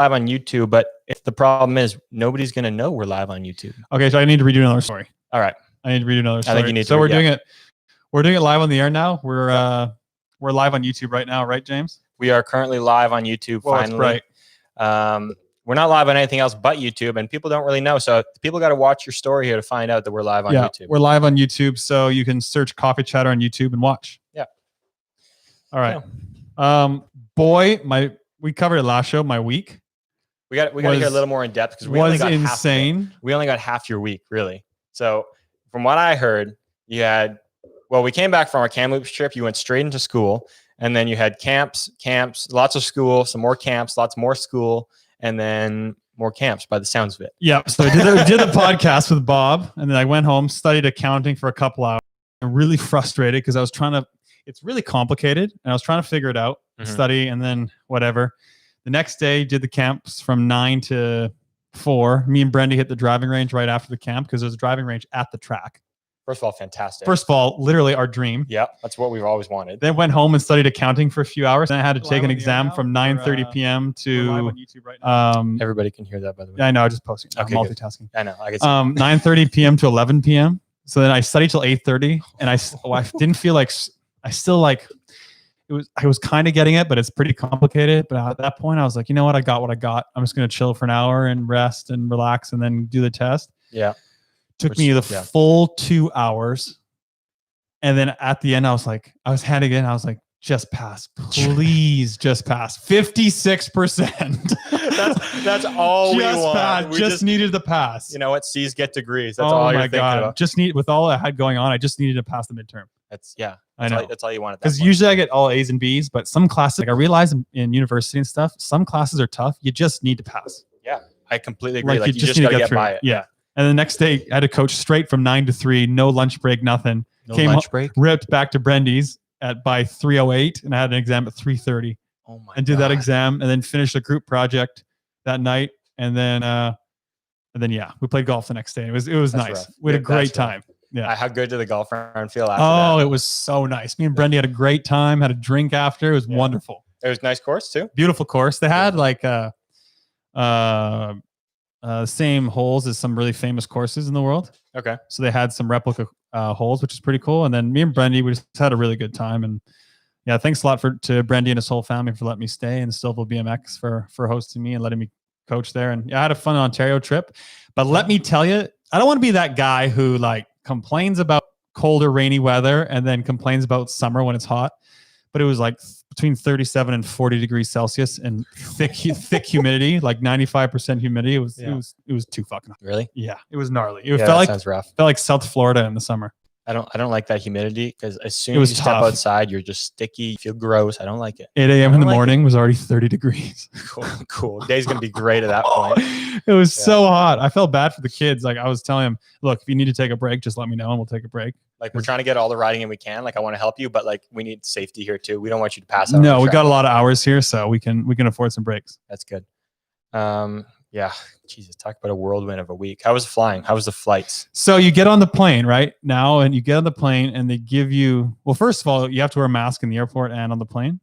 live on YouTube, but if the problem is nobody's going to know we're live on YouTube. Okay, so I need to redo another story. All right. I need to read another story. I think you need to. So we're doing it. We're doing it live on the air now. We're live on YouTube right now, right, James? We are currently live on YouTube. Well, finally, we're not live on anything else but YouTube, and people don't really know. So people got to watch your story here to find out that we're live on YouTube. We're live on YouTube, so you can search Coffee Chatter on YouTube and watch. Yeah. All right. Yeah. We covered it last show. My week. We got to hear a little more in depth because we only got insane. We only got half your week, really. So from what I heard, you had. Well, we came back from our Kamloops trip. You went straight into school, and then you had camps, lots of school, some more camps, lots more school, and then more camps by the sounds of it. Yeah. So I did the podcast with Bob, and then I went home, studied accounting for a couple hours. I'm really frustrated because I was trying to. It's really complicated, and I was trying to figure it out, study, and then whatever. The next day, did the camps from 9 to 4. Me and Brendy hit the driving range right after the camp because there's a driving range at the track. First of all, fantastic. First of all, literally our dream. Yeah, that's what we've always wanted. Then went home and studied accounting for a few hours. And I had to take an exam from 9:30 p.m. to live on YouTube right now. Everybody can hear that, by the way. Yeah, I know. I just posted. Okay, multitasking. Good. I know. I guess. 9:30 p.m. to 11 p.m. So then I studied till 8:30, and I didn't feel like I still like it was. I was kind of getting it, but it's pretty complicated. But at that point, I was like, you know what? I got what I got. I'm just gonna chill for an hour and rest and relax, and then do the test. Yeah. Took me the full 2 hours. And then at the end, I was handing in. I was like, just pass, please, just pass. 56%. That's all we want. Pass. We just needed the pass. You know what? C's get degrees. That's all you're thinking about. With all I had going on, I just needed to pass the midterm. That's all you wanted. Because usually I get all A's and B's, but some classes, like I realize in university and stuff, some classes are tough. You just need to pass. Yeah, I completely agree. Like you just need to get by it. Yeah. And the next day, I had to coach straight from 9 to 3, no lunch break, nothing. Lunch break. Ripped back to Brendy's by 3:08, and I had an exam at 3:30. Oh my! And did that exam, and then finished a group project that night, and then we played golf the next day. It was nice. Rough. We had a great time. Yeah. How good did the golf round feel after that? Oh, it was so nice. Me and Brendy had a great time. Had a drink after. It was wonderful. It was a nice course too. Beautiful course. They had same holes as some really famous courses in the world. Okay. So they had some replica holes, which is pretty cool. And then me and Brendy, we just had a really good time. And yeah, thanks a lot to Brendy and his whole family for letting me stay, and Stillville BMX for hosting me and letting me coach there. And yeah, I had a fun Ontario trip. But let me tell you, I don't want to be that guy who like complains about colder, rainy weather and then complains about summer when it's hot. But it was like between 37 and 40 degrees Celsius and thick humidity, like 95% humidity. It was too fucking hot. Really? Yeah, it was gnarly. It felt sounds rough. Felt like South Florida in the summer. I don't like that humidity because as soon as you step outside, you're just sticky. You feel gross. I don't like it. 8 a.m. in the morning was already 30 degrees. Cool. Day's gonna be great at that point. It was so hot. I felt bad for the kids. Like I was telling them, look, if you need to take a break, just let me know and we'll take a break. Like we're trying to get all the riding in we can. Like I want to help you, but like we need safety here too. We don't want you to pass out. No, we got a lot of hours here, so we can afford some breaks. That's good. Yeah. Jesus, talk about a whirlwind of a week. How was the flying? How was the flights? So you get on the plane right now, and you get on the plane, and they give you. Well, first of all, you have to wear a mask in the airport and on the plane,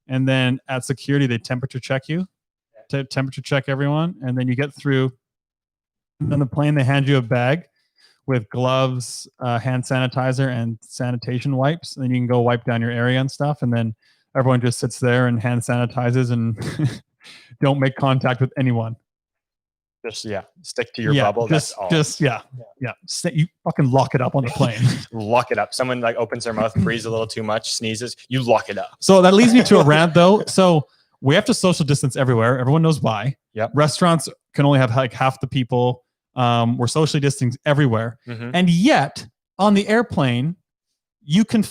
and then at security they temperature check you, temperature check everyone, and then you get through. And on the plane, they hand you a bag with gloves, hand sanitizer, and sanitation wipes. And then you can go wipe down your area and stuff. And then everyone just sits there and hand sanitizes and don't make contact with anyone. Just stick to your bubble. You fucking lock it up on the plane. Lock it up. Someone like opens their mouth, breathes a little too much, sneezes. You lock it up. So that leads me to a rant though. So we have to social distance everywhere. Everyone knows why. Yep. Restaurants can only have like half the people. We're socially distancing everywhere. And yet on the airplane,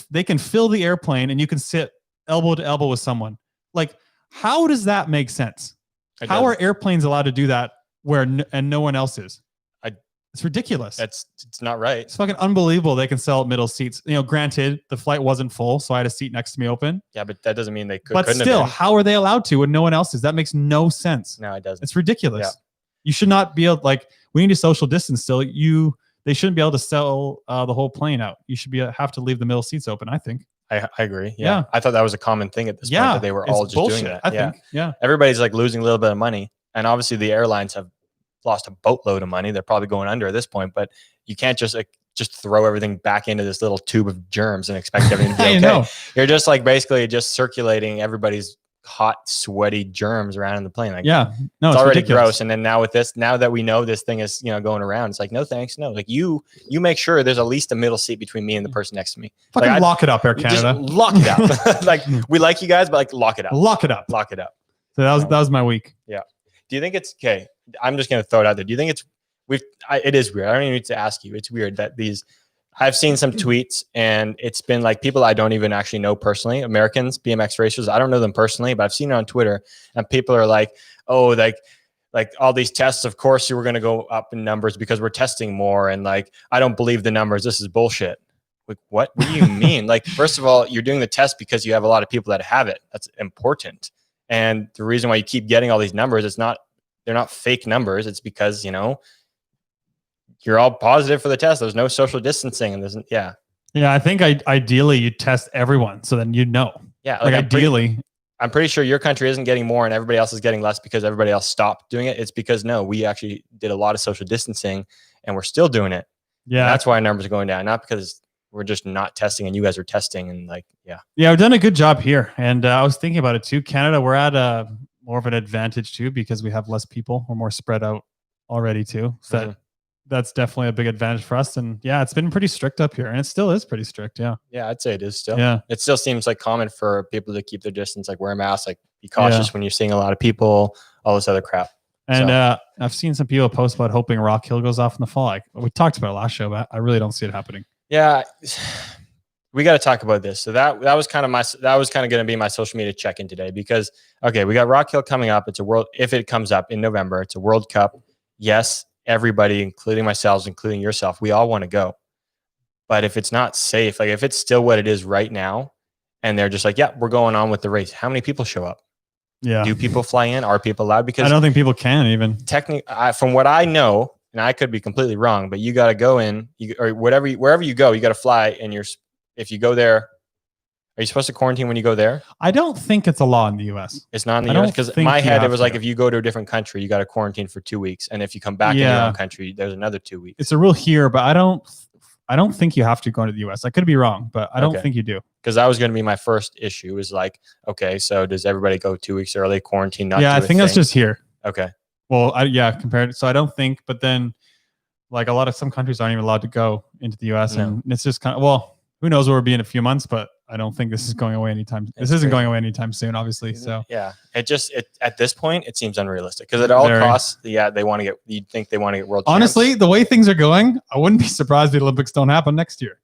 they can fill the airplane and you can sit elbow to elbow with someone. Like, how does that make sense? How are airplanes allowed to do that and no one else is? It's ridiculous. It's not right. It's fucking unbelievable. They can sell middle seats. You know, granted, the flight wasn't full, so I had a seat next to me open. Yeah, but that doesn't mean they could. But still, how are they allowed to when no one else is? That makes no sense. No, it doesn't. It's ridiculous. Yeah. You should not be able, like, we need to social distance still. They shouldn't be able to sell the whole plane out. You should have to leave the middle seats open, I think. I agree. Yeah. I thought that was a common thing at this point, that they were all just bullshit, doing that. I think. Yeah. Everybody's like losing a little bit of money. And obviously the airlines have lost a boatload of money. They're probably going under at this point, but you can't just throw everything back into this little tube of germs and expect everything to be okay. know. You're just like basically just circulating everybody's hot, sweaty germs around in the plane. Like, yeah, no, it's already ridiculous. gross. And then now with this, now that we know this thing is, going around, it's like, no, thanks. No, like you make sure there's at least a middle seat between me and the person next to me. Fucking like, lock it up, Air Canada. Just lock it up. Like, we like you guys, but like, lock it up. Lock it up. Lock it up. So that was my week. Yeah. Do you think it's okay? I'm just going to throw it out there. Do you think it is weird. I don't even need to ask you. It's weird that I've seen some tweets and it's been like people I don't even actually know personally, Americans, BMX racers. I don't know them personally, but I've seen it on Twitter and people are like, oh, like all these tests, of course you were going to go up in numbers because we're testing more. And like, I don't believe the numbers. This is bullshit. Like, what do you mean? Like, first of all, you're doing the test because you have a lot of people that have it. That's important. And the reason why you keep getting all these numbers, they're not fake numbers. It's because, you're all positive for the test. There's no social distancing and Yeah, I think ideally you test everyone so then know. Yeah, like ideally. I'm pretty sure your country isn't getting more and everybody else is getting less because everybody else stopped doing it. It's because we actually did a lot of social distancing and we're still doing it. Yeah, and that's why our numbers are going down, not because we're just not testing and you guys are testing and like, yeah, we've done a good job here. And I was thinking about it too. Canada, we're at more of an advantage too because we have less people. We're more spread out already too. So that's definitely a big advantage for us. And yeah, it's been pretty strict up here and it still is pretty strict. Yeah. Yeah. I'd say it is still. Yeah. It still seems like common for people to keep their distance, like wear a mask, like be cautious when you're seeing a lot of people, all this other crap. And I've seen some people post about hoping Rock Hill goes off in the fall. Like we talked about it last show, but I really don't see it happening. Yeah. We got to talk about this. So that was kind of going to be my social media check-in today because, okay, we got Rock Hill coming up. If it comes up in November, it's a World Cup. Yes. Everybody, including myself, including yourself, we all want to go. But if it's not safe, like if it's still what it is right now, and they're just like, yeah, we're going on with the race. How many people show up? Yeah. Do people fly in? Are people allowed? Because I don't think people can even. Technically, from what I know, and I could be completely wrong, but you got to go in, or wherever you go, you got to fly. And if you go there, are you supposed to quarantine when you go there? I don't think it's a law in the US. It's not in the US because in my head, it was like if you go to a different country, you got to quarantine for 2 weeks. And if you come back in your own country, there's another 2 weeks. It's a rule here, but I don't think you have to go into the US. I could be wrong, but I don't think you do. Because that was going to be my first issue is like, okay, so does everybody go 2 weeks early, quarantine? Not I think that's just here. Okay. Well, compared. So I don't think, but then like some countries aren't even allowed to go into the US and it's just kind of, well, who knows where we'll be in a few months, but I don't think this is going away anytime. This isn't going away anytime soon, obviously. So yeah, at this point, it seems unrealistic because at all costs, they want to get. You'd think they want to get world. Honestly, champs. The way things are going, I wouldn't be surprised the Olympics don't happen next year.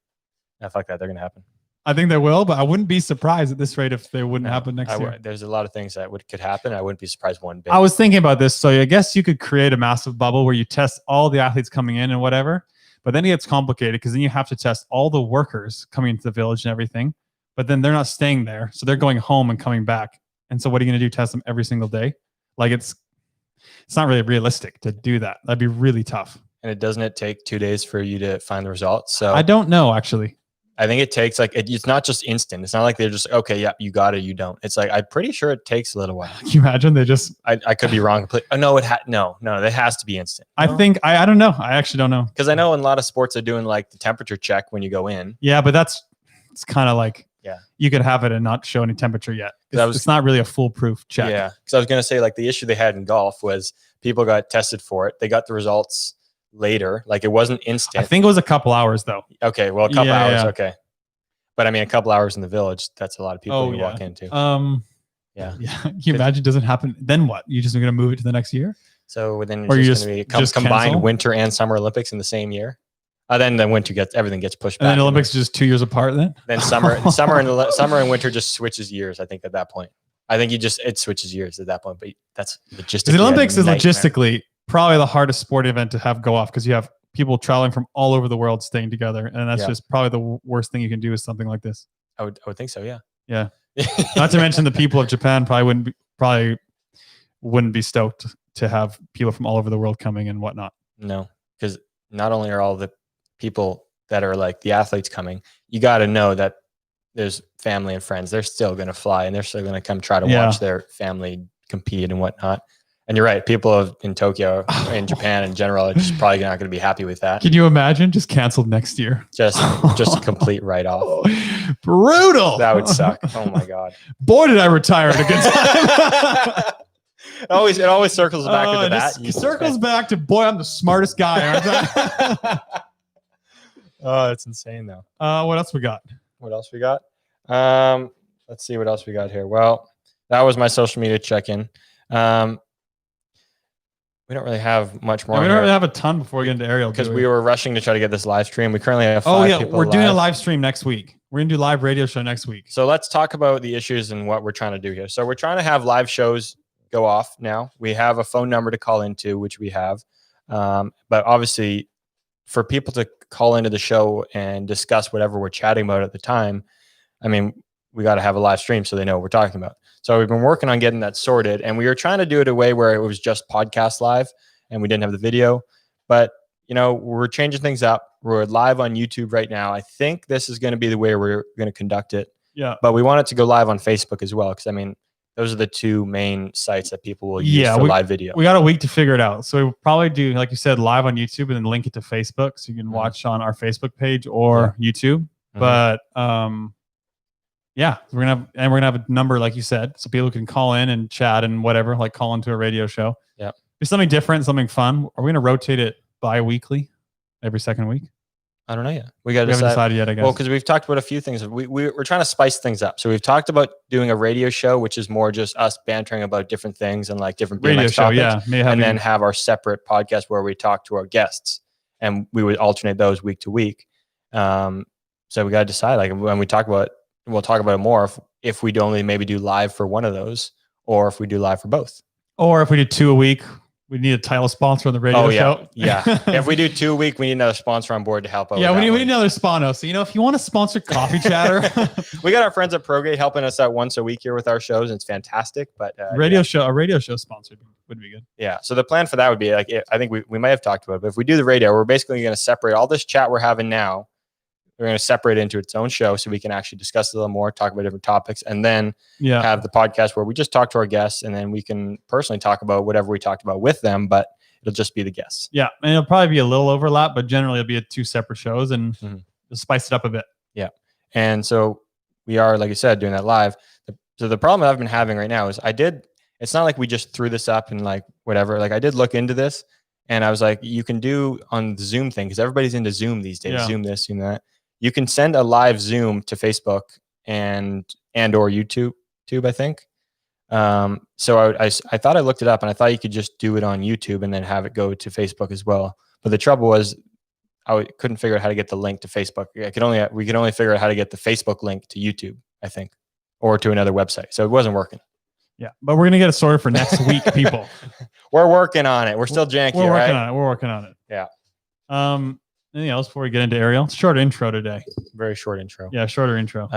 Yeah, fuck that, they're gonna happen. I think they will, but I wouldn't be surprised at this rate if they wouldn't happen next year. There's a lot of things that could happen. I wouldn't be surprised one bit. I was thinking about this, so I guess you could create a massive bubble where you test all the athletes coming in and whatever. But then it gets complicated because then you have to test all the workers coming into the village and everything. But then they're not staying there. So they're going home and coming back. And so what are you going to do? Test them every single day? Like it's not really realistic to do that. That'd be really tough. And doesn't it take 2 days for you to find the results? So I don't know, actually. I think it takes it's not just instant. It's not like they're just, okay, yeah, you got it, you don't. It's like, I'm pretty sure it takes a little while. Can you imagine? They just, I could be wrong. Oh, no, it has to be instant. I think, I don't know. I actually don't know. Because I know in a lot of sports are doing like the temperature check when you go in. Yeah, but it's kind of like, you could have it and not show any temperature yet. It's not really a foolproof check. Yeah, because I was going to say like the issue they had in golf was people got tested for it. They got the results later. Like it wasn't instant. I think it was a couple hours though. Okay, well, a couple hours. Yeah. Okay. But I mean, a couple hours in the village, that's a lot of people you walk into. Yeah. Can you imagine it doesn't happen? Then what? You just going to move it to the next year? So then it's just going to be combined Winter and Summer Olympics in the same year. Then the winter everything gets pushed back. And then Olympics is just 2 years apart then? Then summer and winter just switches years, I think, at that point. I think it switches years at that point, but that's logistically. The Olympics is logistically probably the hardest sporting event to have go off because you have people traveling from all over the world staying together. And that's just probably the worst thing you can do is something like this. I would think so, yeah. Yeah. Not to mention the people of Japan probably wouldn't be stoked to have people from all over the world coming and whatnot. No, because not only are all the people that are like the athletes coming, you got to know that there's family and friends. They're still going to fly and they're still going to come try to watch their family compete and whatnot. And you're right. People in Tokyo, in Japan in general, are just probably not going to be happy with that. Can you imagine? Just canceled next year. Just a complete write-off. Brutal. That would suck. Oh my God. Boy, did I retire at a good time. It always circles back to that. Circles back to, boy, I'm the smartest guy, aren't I? Oh, that's insane though. What else we got? What else we got? Let's see what else we got here. Well, that was my social media check-in. We don't really have much more. We don't really have a ton before we get into Arielle because we were rushing to try to get this live stream. We currently have 5 people we're doing a live. live stream next week. We're gonna do live radio show next week. So let's talk about the issues and what we're trying to do here. So we're trying to have live shows go off now. We have a phone number to call into, which we have. But obviously, for people to call into the show and discuss whatever we're chatting about at the time, I mean, we got to have a live stream so they know what we're talking about. So we've been working on getting that sorted, and we were trying to do it a way where it was just podcast live and we didn't have the video. But, you know, we're changing things up. We're live on YouTube right now. I think this is going to be the way we're going to conduct it. Yeah. But we want it to go live on Facebook as well, because, I mean, those are the 2 main sites that people will use for live video. We got a week to figure it out. So we'll probably do, like you said, live on YouTube and then link it to Facebook so you can watch on our Facebook page or YouTube. But yeah, we're gonna have a number, like you said, so people can call in and chat and whatever, like call into a radio show. Yeah. Do something different, something fun. Are we gonna rotate it bi-weekly, every second week? I don't know yet. We haven't decided yet, I guess. Well, because we've talked about a few things. We're trying to spice things up. So we've talked about doing a radio show, which is more just us bantering about different things and like different radio BMX show, topics. Yeah. And then have our separate podcast where we talk to our guests, and we would alternate those week to week. So we got to decide, like, when we talk about it, we'll talk about it more if we'd only maybe do live for one of those, or if we do live for both. Or if we do 2 a week, we need a title sponsor on the radio show. Yeah. If we do 2 a week, we need another sponsor on board to help out. Yeah, we need another sponsor. So, you know, if you want to sponsor Coffee Chatter, we got our friends at ProGate helping us out once a week here with our shows, and it's fantastic. But a radio show sponsor would be good. Yeah. So the plan for that would be, like, I think we might have talked about it, but if we do the radio, we're basically going to separate all this chat we're having now. We're going to separate it into its own show so we can actually discuss it a little more, talk about different topics, and then have the podcast where we just talk to our guests, and then we can personally talk about whatever we talked about with them, but it'll just be the guests. Yeah. And it'll probably be a little overlap, but generally it'll be 2 separate shows, and spice it up a bit. Yeah. And so we are, like I said, doing that live. So the problem that I've been having right now is it's not like we just threw this up and like whatever. Like, I did look into this, and I was like, you can do on the Zoom thing, because everybody's into Zoom these days. Zoom this, Zoom that. You can send a live Zoom to Facebook and or YouTube, I think. So I thought I looked it up, and I thought you could just do it on YouTube and then have it go to Facebook as well. But the trouble was I couldn't figure out how to get the link to Facebook. We could only figure out how to get the Facebook link to YouTube, I think, or to another website. So it wasn't working. Yeah, but we're gonna get it sorted for next week, people. We're working on it. We're still janky. We're working on it. Yeah. Anything else before we get into Arielle? Short intro today. Very short intro. Yeah, shorter intro.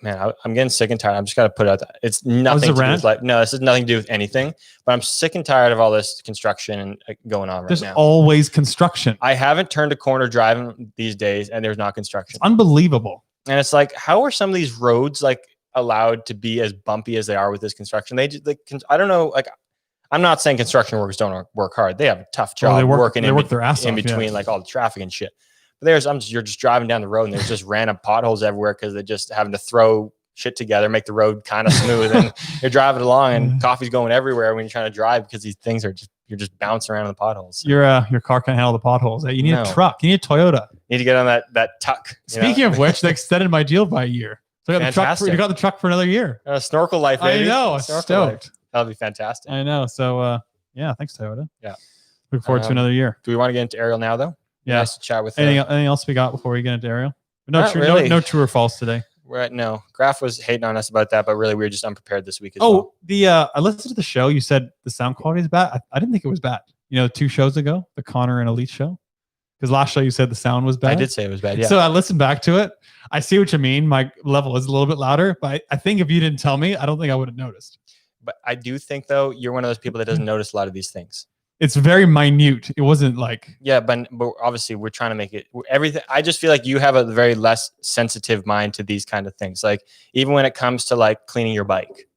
Man, I'm getting sick and tired. I'm just gonna put it out there. It's nothing to do with, like, no, this has nothing to do with anything. But I'm sick and tired of all this construction and going on right now. There's always construction. I haven't turned a corner driving these days, and there's not construction. It's unbelievable. And it's like, how are some of these roads like allowed to be as bumpy as they are with this construction? I don't know. Like, I'm not saying construction workers don't work hard. They have a tough job working in between like all the traffic and shit. But you're just driving down the road, and there's just random potholes everywhere because they're just having to throw shit together, make the road kind of smooth, and you're driving along, and coffee's going everywhere when you're trying to drive because these things you're just bouncing around in the potholes. Your car can't handle the potholes. You need a truck. You need a Toyota. You need to get on that tuck. Speaking of which, they extended my deal by a year. So I got the truck for another year. Snorkel life, baby. I know. Stoked. That'll be fantastic. I know. So, yeah, thanks, Toyota. Yeah. Look forward to another year. Do we want to get into Arielle now, though? Yeah. Nice to chat with anything else we got before we get into Arielle? No true or false today. No. Graf was hating on us about that, but really we were just unprepared this week as well. I listened to the show. You said the sound quality is bad. I didn't think it was bad. 2 shows ago, the Connor and Elite show. Because last show you said the sound was bad. I did say it was bad, yeah. So I listened back to it. I see what you mean. My level is a little bit louder, but I think if you didn't tell me, I don't think I would have noticed. But I do think, though, you're one of those people that doesn't notice a lot of these things. It's very minute. It wasn't like... Yeah, but obviously we're trying to make it... everything. I just feel like you have a very less sensitive mind to these kind of things. Like, even when it comes to, like, cleaning your bike.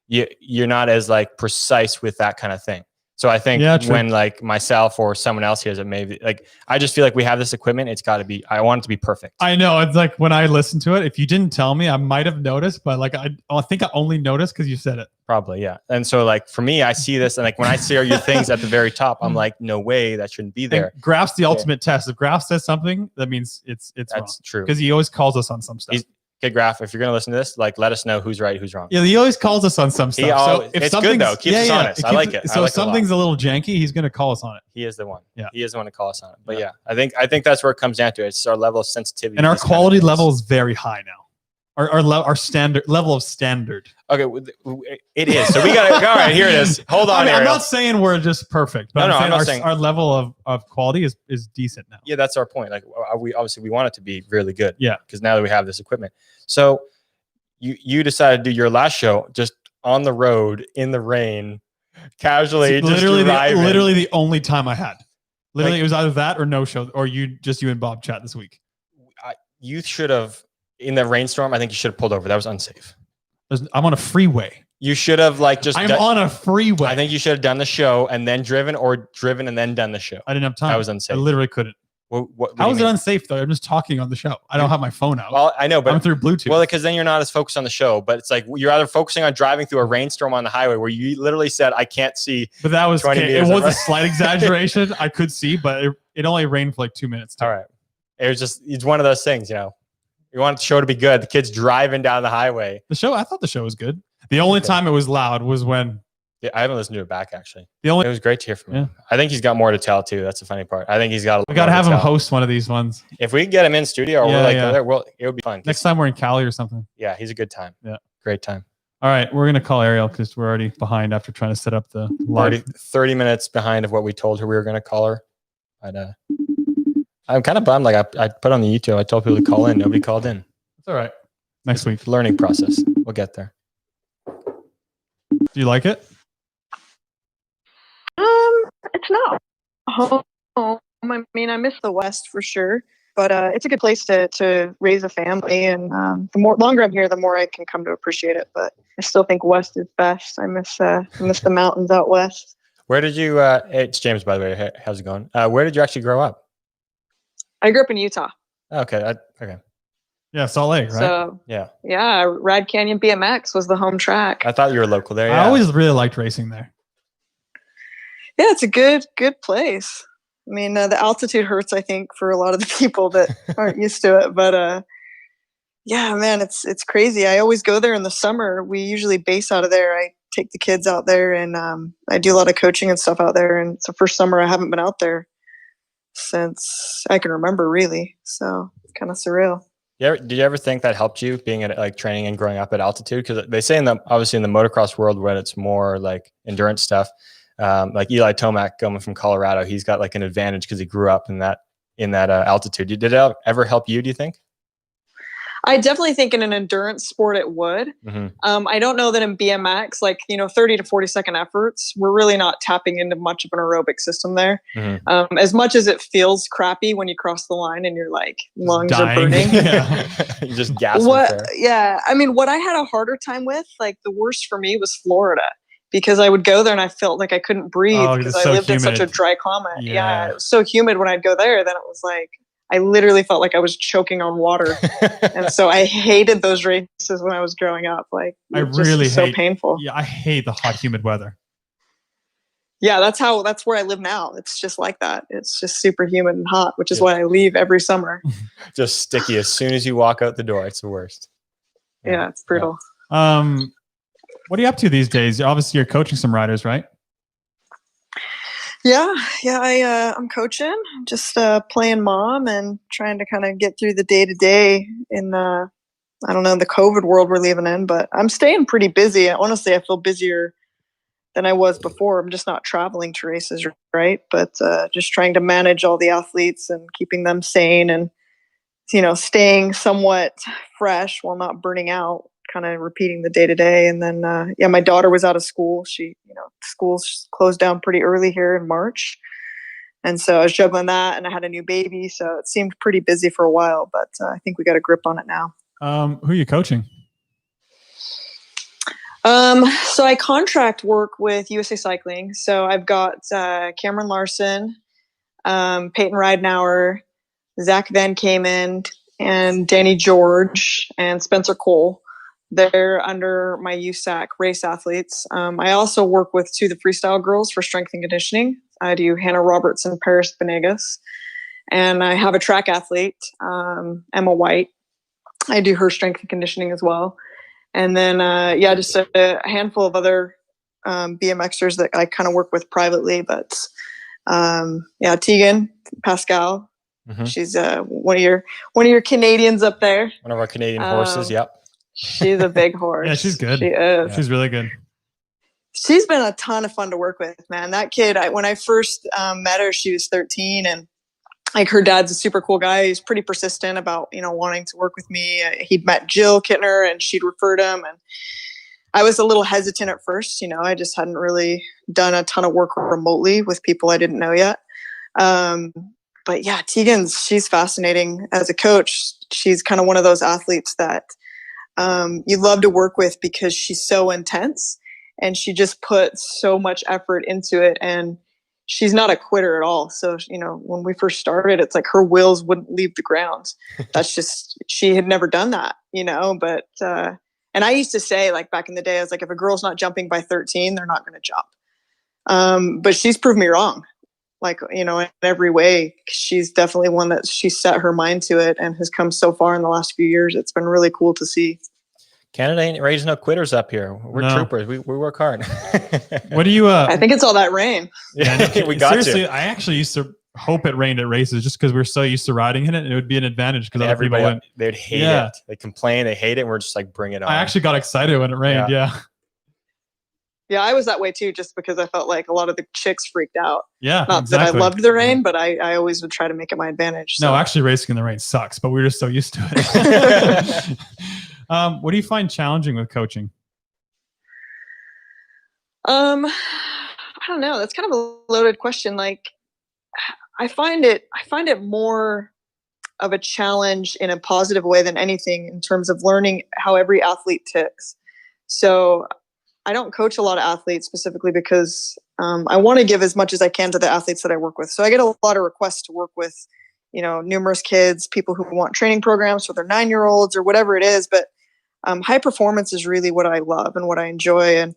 you're not as like precise with that kind of thing. So I think when like myself or someone else hears it, maybe like, I just feel like we have this equipment. It's got to be, I want it to be perfect. I know. It's like when I listen to it, if you didn't tell me, I might have noticed, but like, I think I only noticed because you said it. Probably. Yeah. And so like for me, I see this and like when I see your things at the very top, I'm like, no way, that shouldn't be there. And Graph's the ultimate test. If Graph says something, that means it's That's wrong. true. Because he always calls us on some stuff. Okay, Graph, if you're going to listen to this, like, let us know who's right, who's wrong. Yeah, he always calls us on some stuff. So if it's good though. Keeps us honest. I like it. So if something's a little janky, he's going to call us on it. He is the one. Yeah, he is the one to call us on it. But I think that's where it comes down to. It's our level of sensitivity, and our quality level is very high now. Our standard level of standard. Okay, it is. So we got to. All right, here it is. Hold on, I'm not saying we're just perfect, but I'm not saying our level of quality is decent now. Yeah, that's our point. Like we want it to be really good. Yeah, because now that we have this equipment, so you decided to do your last show just on the road in the rain, casually, literally the only time I had. Literally, it was either that or no show, or you and Bob chat this week. You should have. In the rainstorm, I think you should have pulled over. That was unsafe. I'm on a freeway. You should have I'm on a freeway. I think you should have done the show and then driven, or driven and then done the show. I didn't have time. That was unsafe. I literally couldn't. What How is it unsafe though? I'm just talking on the show. I don't have my phone out. Well, I know, but I'm through Bluetooth. Well, because then you're not as focused on the show. But it's like you're either focusing on driving through a rainstorm on the highway where you literally said, "I can't see." But that was it was a slight exaggeration. I could see, but it only rained for like 2 minutes. All right, it's one of those things, You want the show to be good. The kid's driving down the highway. I thought the show was good. The only time it was loud was when. Yeah, I haven't listened to it back actually. It was great to hear from him. I think he's got more to tell too. That's the funny part. I think he's got. We got to have him host one of these ones. If we can get him in studio, or it would be fun. Next time we're in Cali or something. Yeah, he's a good time. Yeah, great time. All right, we're gonna call Arielle because we're already behind after trying to set up the live. 30 minutes behind of what we told her we were gonna call her. I'm kind of bummed. Like I put on the YouTube. I told people to call in. Nobody called in. All right. Next week. Learning process. We'll get there. Do you like it? It's not home. I mean, I miss the West for sure, but it's a good place to raise a family. And the longer I'm here, the more I can come to appreciate it. But I still think West is best. I miss the mountains out West. Where did you? It's James, by the way. How's it going? Where did you actually grow up? I grew up in Utah. Okay. Okay. Yeah, Salt Lake, right? So, yeah. Rad Canyon BMX was the home track. I thought you were local there. Yeah. I always really liked racing there. Yeah, it's a good place. I mean, the altitude hurts, I think, for a lot of the people that aren't used to it. But yeah, man, it's crazy. I always go there in the summer. We usually base out of there. I take the kids out there, and I do a lot of coaching and stuff out there. And it's the first summer I haven't been out there since I can remember, really. So it's kind of surreal. Did you ever think that helped you being at like training and growing up at altitude? Because they say obviously in the motocross world when it's more like endurance stuff, like Eli Tomac coming from Colorado, he's got like an advantage because he grew up in that altitude. Did it ever help you? Do you think? I definitely think in an endurance sport it would. Mm-hmm. I don't know that in BMX, 30 to 40 second efforts, we're really not tapping into much of an aerobic system there. Mm-hmm. As much as it feels crappy when you cross the line and your lungs are burning. You just gasping there. Yeah. I mean, what I had a harder time with, the worst for me was Florida, because I would go there and I felt like I couldn't breathe because I lived in such a dry climate. Yeah. It was so humid when I'd go there. Then it was I literally felt like I was choking on water. And so I hated those races when I was growing up. I really so painful. Yeah, I hate the hot, humid weather. Yeah, that's where I live now. It's just like that. It's just super humid and hot, which is why I leave every summer. Just sticky as soon as you walk out the door. It's the worst. Yeah, it's brutal. Yeah. What are you up to these days? Obviously, you're coaching some riders, right? Yeah. I'm coaching, just playing mom and trying to kind of get through the day-to-day in the COVID world we're living in. But I'm staying pretty busy. Honestly, I feel busier than I was before. I'm just not traveling to races, right? But just trying to manage all the athletes and keeping them sane and, staying somewhat fresh while not burning out. Kind of repeating the day to day. And then, my daughter was out of school. She, schools closed down pretty early here in March. And so I was juggling that and I had a new baby. So it seemed pretty busy for a while, but I think we got a grip on it now. Who are you coaching? So I contract work with USA Cycling. So I've got Cameron Larson, Peyton Ridenauer, Zach Van Kamen, and Danny George, and Spencer Cole. They're under my USAC race athletes. I also work with two of the freestyle girls for strength and conditioning. I do Hannah Roberts and Paris Benegas. And I have a track athlete, Emma White. I do her strength and conditioning as well. And then, just a handful of other BMXers that I kind of work with privately. But Tegan Pascal, she's one of your Canadians up there. One of our Canadian horses. Yep. She's a big horse. Yeah, she's good. She is. She's really good. She's been a ton of fun to work with, man. That kid, when I first met her, she was 13, and like her dad's a super cool guy. He's pretty persistent about, wanting to work with me. He'd met Jill Kittner and she'd referred him. And I was a little hesitant at first. I just hadn't really done a ton of work remotely with people I didn't know yet. But yeah, she's fascinating as a coach. She's kind of one of those athletes that you love to work with because she's so intense and she just puts so much effort into it. And she's not a quitter at all. So, when we first started, it's like her wheels wouldn't leave the ground. That's just, she had never done that, but, and I used to say, like, back in the day, I was like, if a girl's not jumping by 13, they're not going to jump. But she's proved me wrong. Like, in every way, she's definitely one that she set her mind to it and has come so far in the last few years. It's been really cool to see. Canada ain't raising no quitters up here. We're troopers. We work hard. What do you? I think it's all that rain. Yeah, we got seriously. to. I actually used to hope it rained at races just because we're so used to riding in it, and it would be an advantage because everybody they'd hate it. They complain, they hate it. And we're just like, bring it on. I actually got excited when it rained. Yeah, I was that way too, just because I felt like a lot of the chicks freaked out. Yeah, not that I loved the rain, but I always would try to make it my advantage. So. No, actually, racing in the rain sucks, but we're just so used to it. What do you find challenging with coaching? I don't know. That's kind of a loaded question. Like, I find it more of a challenge in a positive way than anything in terms of learning how every athlete ticks. So I don't coach a lot of athletes specifically because I want to give as much as I can to the athletes that I work with. So I get a lot of requests to work with, numerous kids, people who want training programs for their 9-year-olds or whatever it is. But high performance is really what I love and what I enjoy.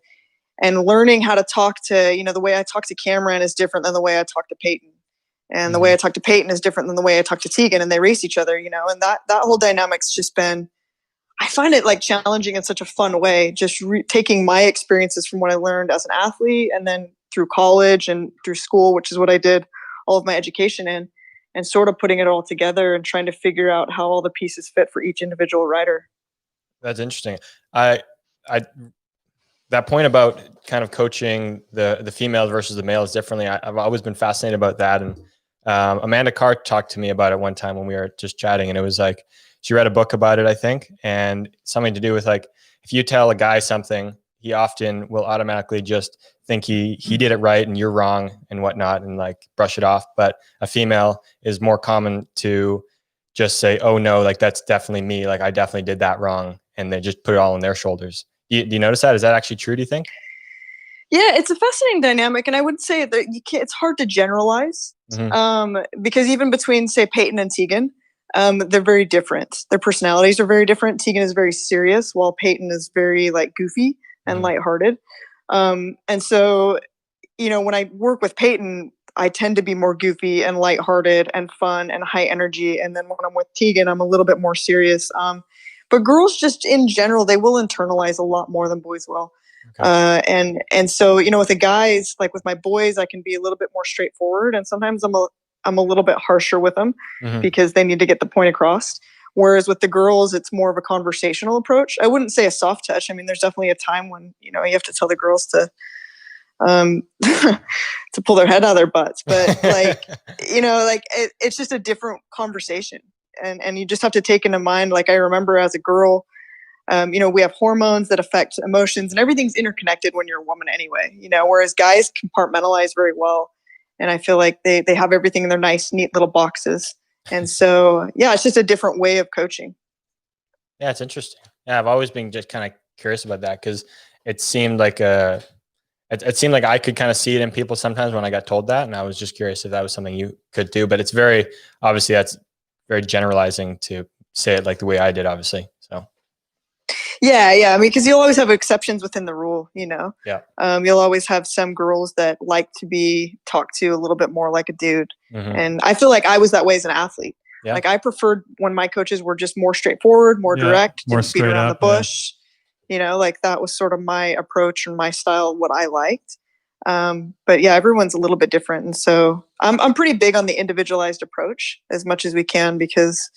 And learning how to talk to, the way I talk to Cameron is different than the way I talk to Peyton. And the way I talk to Peyton is different than the way I talk to Tegan, and they race each other, and that whole dynamic's just been, I find it like challenging in such a fun way, just taking my experiences from what I learned as an athlete and then through college and through school, which is what I did all of my education in, and sort of putting it all together and trying to figure out how all the pieces fit for each individual rider. That's interesting. That point about kind of coaching the females versus the males differently, I've always been fascinated about that. And Amanda Carr talked to me about it one time when we were just chatting, and it was like, she read a book about it, I think, and something to do with like, if you tell a guy something, he often will automatically just think he did it right and you're wrong and whatnot, and like brush it off. But a female is more common to just say, oh no, like that's definitely me. Like I definitely did that wrong. And they just put it all on their shoulders. Do you notice that? Is that actually true, do you think? Yeah, it's a fascinating dynamic. And I would say that it's hard to generalize because even between, say, Peyton and Tegan, they're very different. Their personalities are very different. Tegan is very serious, while Peyton is very like goofy and lighthearted. And so, when I work with Peyton, I tend to be more goofy and lighthearted and fun and high energy. And then when I'm with Tegan, I'm a little bit more serious. But girls just in general, they will internalize a lot more than boys will. Okay. And so, with the guys, like with my boys, I can be a little bit more straightforward. And sometimes I'm a little bit harsher with them because they need to get the point across. Whereas with the girls, it's more of a conversational approach. I wouldn't say a soft touch. I mean, there's definitely a time when, you have to tell the girls to to pull their head out of their butts. But like, it's just a different conversation. And you just have to take into mind, like I remember as a girl, we have hormones that affect emotions and everything's interconnected when you're a woman anyway, whereas guys compartmentalize very well. And I feel like they have everything in their nice, neat little boxes. And so, yeah, it's just a different way of coaching. Yeah, it's interesting. Yeah, I've always been just kind of curious about that because it seemed like it seemed like I could kind of see it in people sometimes when I got told that. And I was just curious if that was something you could do, but it's obviously that's very generalizing to say it like the way I did, obviously. So. Yeah. I mean, because you'll always have exceptions within the rule, you know. Yeah. You'll always have some girls that like to be talked to a little bit more like a dude, Mm-hmm. and I feel like I was that way as an athlete. Yeah. Like I preferred when my coaches were just more straightforward, more direct, more didn't beat straight around up, the bush. You know, like that was sort of my approach and my style, what I liked. But yeah, everyone's a little bit different, and so I'm pretty big on the individualized approach as much as we can, because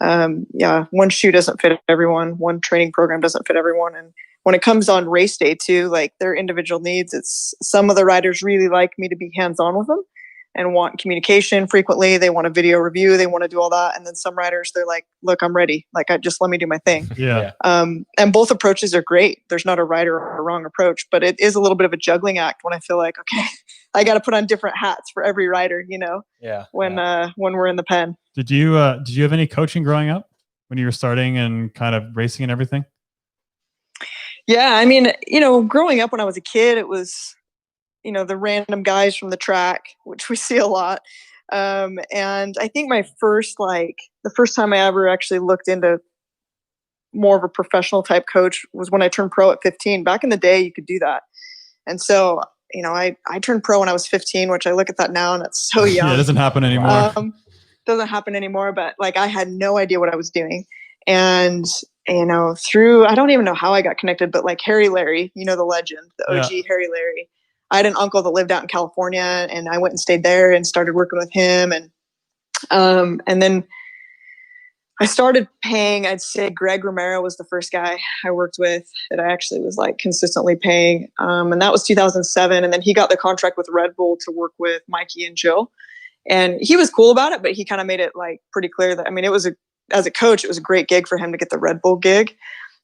one shoe doesn't fit everyone, one training program doesn't fit everyone, and when it comes on race day too, like their individual needs, it's some of the riders really like me to be hands-on with them and want communication frequently. They want a video review, they want to do all that, and then some riders, they're like, look, I'm ready, like I just let me do my thing. Yeah. And both approaches are great. There's not a right or a wrong approach, but it is a little bit of a juggling act when I feel like, okay, I got to put on different hats for every rider, you know. When we're in the pen. Did you have any coaching growing up when you were starting and kind of racing and everything? Yeah, I mean, you know, growing up when I was a kid, it was, you know, the random guys from the track, which we see a lot. And I think the first time I ever actually looked into more of a professional type coach was when I turned pro at 15. Back in the day, you could do that. And so, you know, I turned pro when I was 15, which I look at that now and it's so young. Yeah, it doesn't happen anymore. Doesn't happen anymore, but like I had no idea what I was doing. And, you know, I don't even know how I got connected, but like Harry Larry, you know, the legend, the OG Harry Larry. I had an uncle that lived out in California, and I went and stayed there and started working with him. And then I started paying, I'd say Greg Romero was the first guy I worked with that I actually was like consistently paying. And that was 2007. And then he got the contract with Red Bull to work with Mikey and Jill. And he was cool about it, but he kind of made it like pretty clear that, I mean, as a coach, it was a great gig for him to get the Red Bull gig,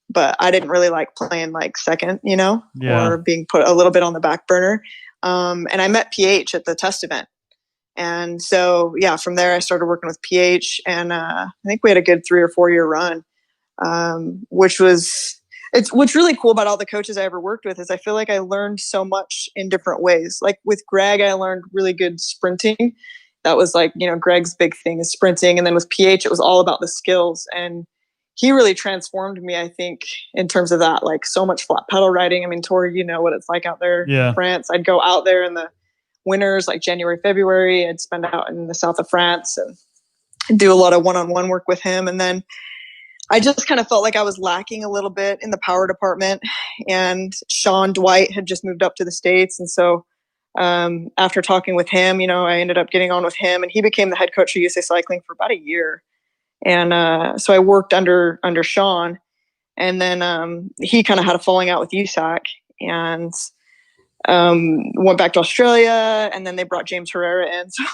but I didn't really like playing like second, you know, or being put a little bit on the back burner. And I met PH at the test event. And so, yeah, from there I started working with PH, and I think we had a good 3 or 4 year run, what's really cool about all the coaches I ever worked with is I feel like I learned so much in different ways. Like with Greg, I learned really good sprinting. That was like, you know, Greg's big thing is sprinting. And then with PH, it was all about the skills. And he really transformed me, I think, in terms of that, like so much flat pedal riding. I mean, Tori, you know what it's like out there in France. I'd go out there in the winters, like January, February. I'd spend out in the south of France and do a lot of one-on-one work with him. And then I just kind of felt like I was lacking a little bit in the power department, and Sean Dwight had just moved up to the States. And so after talking with him, you know, I ended up getting on with him, and he became the head coach of USA Cycling for about a year. And so I worked under Sean, and then he kind of had a falling out with USAC and went back to Australia, and then they brought James Herrera in. So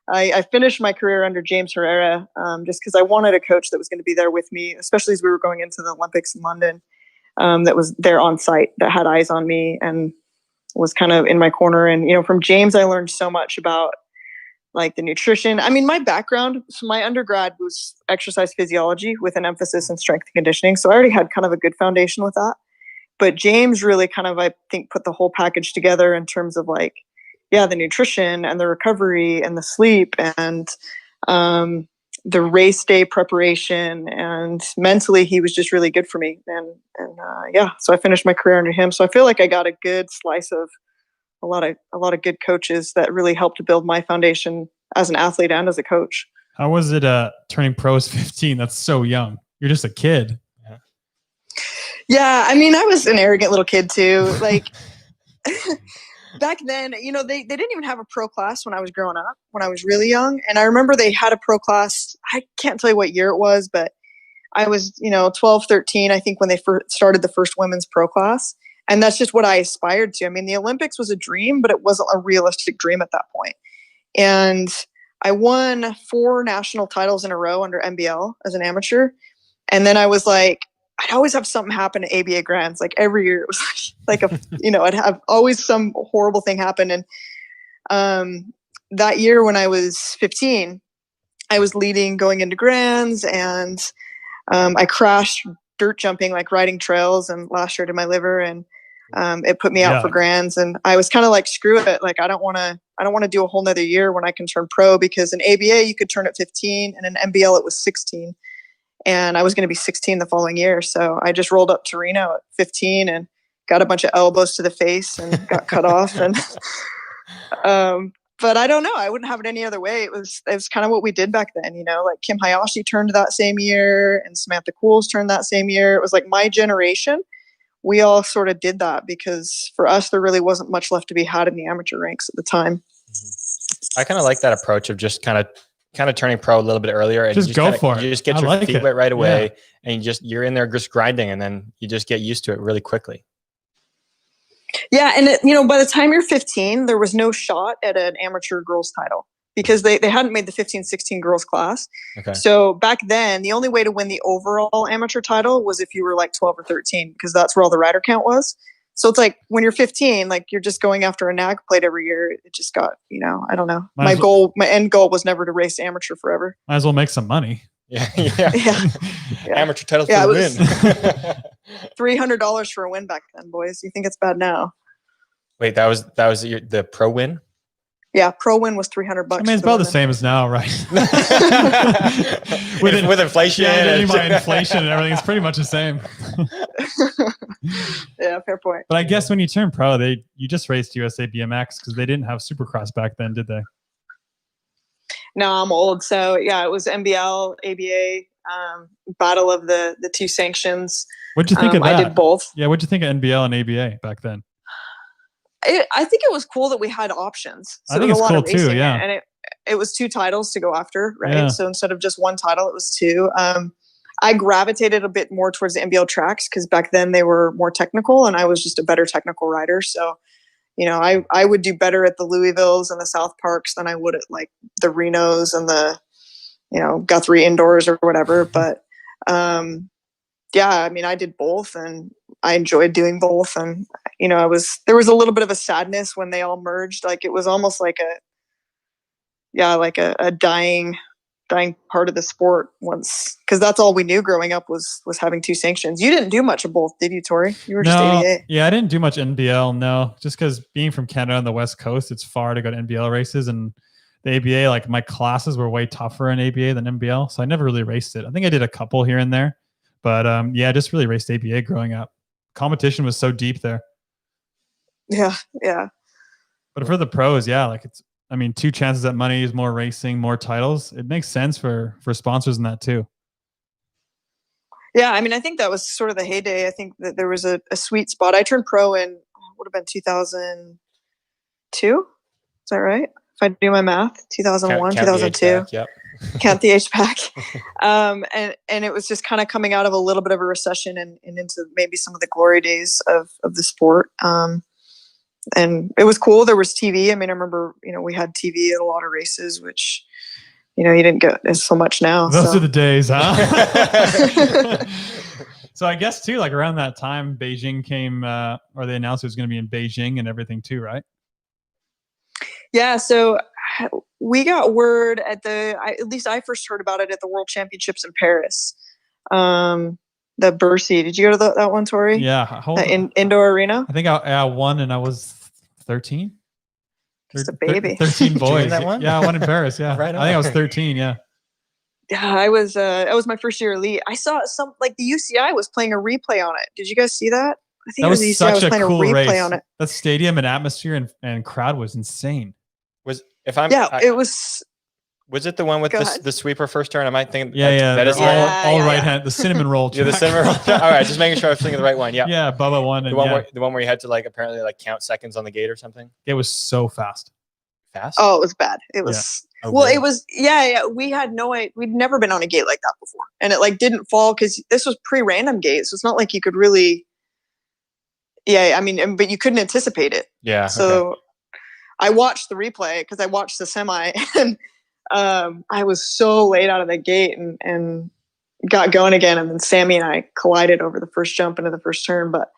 I finished my career under James Herrera just because I wanted a coach that was going to be there with me, especially as we were going into the Olympics in London, that was there on site, that had eyes on me and was kind of in my corner. And, you know, from James, I learned so much about like the nutrition. I mean, my background, so my undergrad was exercise physiology with an emphasis in strength and conditioning. So I already had kind of a good foundation with that. But James really kind of, I think, put the whole package together in terms of like, the nutrition and the recovery and the sleep and the race day preparation, and mentally he was just really good for me. And so I finished my career under him. So I feel like I got a good slice of a lot of good coaches that really helped to build my foundation as an athlete and as a coach. How was it turning pro as 15? That's so young. You're just a kid. Yeah, I mean, I was an arrogant little kid too. Like back then, you know, they didn't even have a pro class when I was growing up, when I was really young. And I remember they had a pro class. I can't tell you what year it was, but I was, 12, 13, I think, when they started the first women's pro class. And that's just what I aspired to. I mean, the Olympics was a dream, but it wasn't a realistic dream at that point. And I won 4 national titles in a row under NBL as an amateur. And then I was like, I'd always have something happen at ABA Grands. Like every year it was like I'd have always some horrible thing happen. And that year when I was 15, I was leading going into Grands, and I crashed dirt jumping, like riding trails. And last year to my liver, and It put me out for grands, and I was kind of like, screw it. Like, I don't want to do a whole nother year when I can turn pro, because in ABA you could turn at 15 and in NBL it was 16. And I was going to be 16 the following year. So I just rolled up to Reno at 15 and got a bunch of elbows to the face and got cut off. And, but I don't know. I wouldn't have it any other way. It was kind of what we did back then, you know, like Kim Hayashi turned that same year and Samantha Cools turned that same year. It was like my generation. We all sort of did that because for us, there really wasn't much left to be had in the amateur ranks at the time. I kind of like that approach of just kind of turning pro a little bit earlier, and just go for it. You just get your feet wet right away, and you're in there just grinding, and then you just get used to it really quickly. Yeah, and by the time you're 15, there was no shot at an amateur girls title because they hadn't made the 15-16 girls class. Okay. So back then, the only way to win the overall amateur title was if you were like 12 or 13, because that's where all the rider count was. So it's like when you're 15, like you're just going after a NAG plate every year. It just got, I don't know. My end goal was never to race amateur forever. Might as well make some money. Yeah. Amateur titles for the win. $300 for a win back then, boys. You think it's bad now? Wait, that was the pro win? Yeah, pro win was $300. I mean, it's about the same as now, right? with inflation, inflation and everything, it's pretty much the same. Yeah, fair point. But I guess when you turn pro, you just raced USA BMX because they didn't have Supercross back then, did they? No, I'm old, so yeah, it was NBL, ABA, battle of the two sanctions. What'd you think of that? I did both. Yeah, what'd you think of NBL and ABA back then? I think it was cool that we had options. So I think it's cool too, yeah. And it was 2 titles to go after, right? Yeah. So instead of just 1 title, it was 2. I gravitated a bit more towards the NBL tracks because back then they were more technical and I was just a better technical rider. So, I would do better at the Louisvilles and the South Parks than I would at like the Renos and the, Guthrie indoors or whatever. But yeah, I mean, I did both and I enjoyed doing both. And, there was a little bit of a sadness when they all merged. Like it was almost like a dying part of the sport once, because that's all we knew growing up was having 2 sanctions. You didn't do much of both, did you, Tori? You were just ABA. Yeah, I didn't do much NBL, no. Just because being from Canada on the West Coast, it's far to go to NBL races, and the ABA, like my classes were way tougher in ABA than NBL, so I never really raced it. I think I did a couple here and there, but I just really raced ABA growing up. Competition was so deep there. Yeah. But for the pros, like 2 chances at money is more racing, more titles. It makes sense for sponsors in that too. Yeah, I mean, I think that was sort of the heyday. I think that there was a sweet spot. I turned pro in, would have been 2002. Is that right? If I do my math, 2001, 2002. Yep. Count the H-Pack. And it was just kind of coming out of a little bit of a recession and into maybe some of the glory days of the sport. And it was cool. There was TV. I mean, I remember, we had TV at a lot of races, which, you didn't get so much now. Those are the days, huh? So I guess too, like around that time, Beijing came, or they announced it was going to be in Beijing and everything too, right? Yeah. So we got word at least I first heard about it at the World Championships in Paris. The Bercy. Did you go to that one, Tori? Yeah. Indoor arena? I think I won and I was 13. Just a baby. 13 boys. That one? Yeah, I won in Paris. Yeah. Right on. I think I was 13. Yeah. Yeah, I was. That was my first year elite. I saw some like the UCI was playing a replay on it. Did you guys see that? I think that was such a cool race. On it. That stadium and atmosphere and crowd was insane. It was. Was it the one with the sweeper first turn? I might think. Yeah. That is all right hand. The cinnamon roll. Yeah, the cinnamon roll. All right, just making sure I was thinking of the right one. Yeah. Yeah, Bubba won. The one where you had to apparently count seconds on the gate or something. It was so fast. Fast? Oh, it was bad. It was. Yeah. Well, it was. Yeah. We had we'd never been on a gate like that before, and it didn't fall because this was pre-random gate, so it's not like you could really. Yeah, I mean, but you couldn't anticipate it. Yeah. So, I watched the replay because I watched the semi and. I was so late out of the gate and got going again. And then Sammy and I collided over the first jump into the first turn. But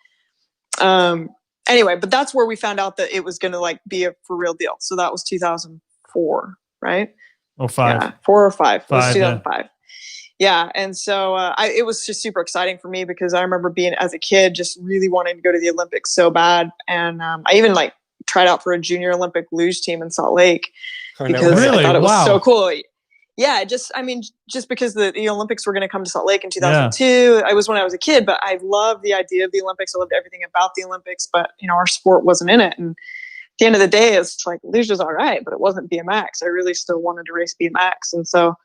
anyway, but that's where we found out that it was going to be a for real deal. So that was 2004, right? 05. Yeah, 4 or 5. It was 2005. Yeah. And so it was just super exciting for me because I remember being as a kid, just really wanting to go to the Olympics so bad. And I even like tried out for a junior Olympic luge team in Salt Lake because I thought it was so cool. Yeah. Just because the Olympics were going to come to Salt Lake in 2002. I was when I was a kid, but I loved the idea of the Olympics. I loved everything about the Olympics, but our sport wasn't in it. And at the end of the day, it's like luge was all right, but it wasn't BMX. I really still wanted to race BMX. And so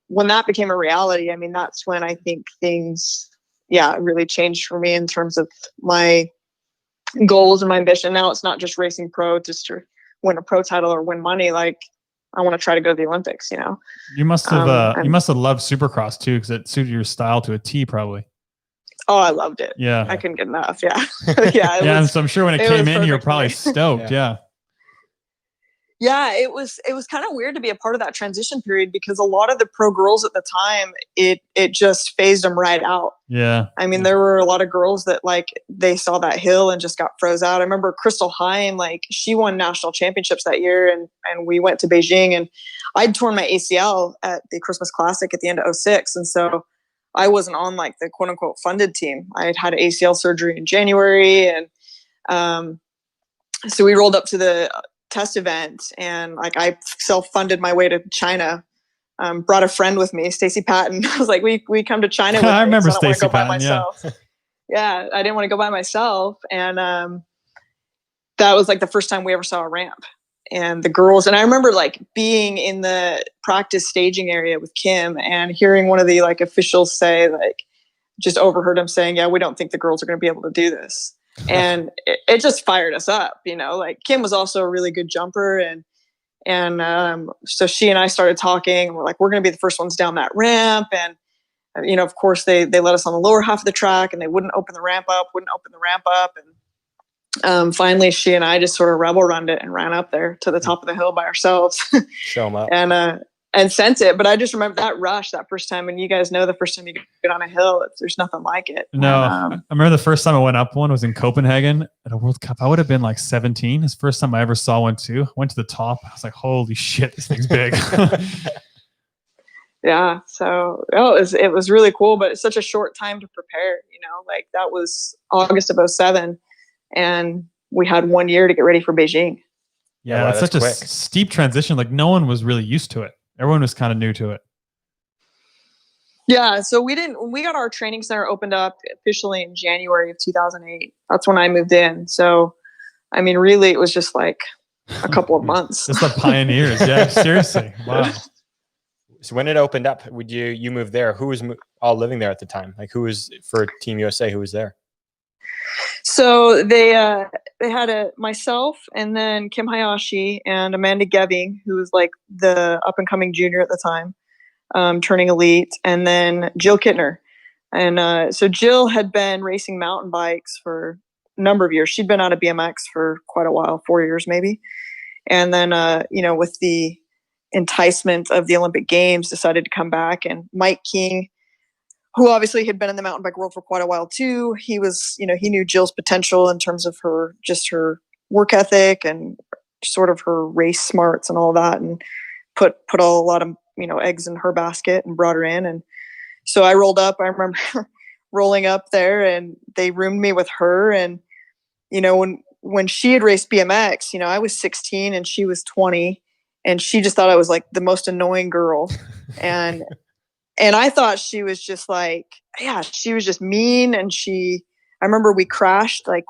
when that became a reality, that's when I think things, really changed for me in terms of my goals and my ambition. Now it's not just racing pro just to win a pro title or win money. Like I want to try to go to the Olympics, You must have, you must have loved Supercross too, because it suited your style to a T probably. Oh, I loved it. Yeah. I couldn't get enough. Yeah. So I'm sure when it came in, you were probably stoked. Yeah, it was kind of weird to be a part of that transition period because a lot of the pro girls at the time, it just phased them right out. Yeah. There were a lot of girls that like they saw that hill and just got froze out. I remember Crystal Hine, like she won national championships that year and we went to Beijing and I'd torn my ACL at the Christmas Classic at the end of 2006. And so I wasn't on like the quote unquote funded team. I had ACL surgery in January. And so we rolled up to the test event and like I self-funded my way to China. Brought a friend with me, Stacy Patton. I was like, we come to China with me. I remember so Stacy Patton. Yeah, I didn't want to go by myself. And that was like the first time we ever saw a ramp. And the girls, and I remember like being in the practice staging area with Kim and hearing one of the like officials say, like, just overheard him saying, yeah, we don't think the girls are going to be able to do this. And it just fired us up, like Kim was also a really good jumper. And so she and I started talking and we're like, we're going to be the first ones down that ramp. And, of course they let us on the lower half of the track and they wouldn't open the ramp up. And finally she and I just sort of rebel runned it and ran up there to the top of the hill by ourselves. Show them up. And sent it. But I just remember that rush that first time. And you guys know the first time you get on a hill, there's nothing like it. No, I remember the first time I went up one was in Copenhagen at a World Cup. I would have been like 17. It's the first time I ever saw one too. I went to the top. I was like, holy shit, this thing's big. Yeah. So it was really cool, but it's such a short time to prepare, like that was August of 2007 and we had 1 year to get ready for Beijing. Yeah. Wow, it's such quick. A steep transition. Like no one was really used to it. Everyone was kind of new to it. Yeah. So we got our training center opened up officially in January of 2008. That's when I moved in. So, really it was just like a couple of months. Just the pioneers. Yeah. Seriously. Wow. So when it opened up, you moved there? Who was all living there at the time? Like who was for Team USA? Who was there? So they had myself and then Kim Hayashi and Amanda Geving, who was like the up and coming junior at the time, turning elite, and then Jill Kittner. And so Jill had been racing mountain bikes for a number of years. She'd been out of BMX for quite a while, 4 years maybe. And then, with the enticement of the Olympic Games, decided to come back. And Mike King, who obviously had been in the mountain bike world for quite a while too. He was, he knew Jill's potential in terms of her work ethic and sort of her race smarts and all that, and put a lot of, eggs in her basket and brought her in. And so I rolled up. I remember rolling up there and they roomed me with her. And, when she had raced BMX, I was 16 and she was 20 and she just thought I was like the most annoying girl. And I thought she was just like, she was just mean. And I remember we crashed like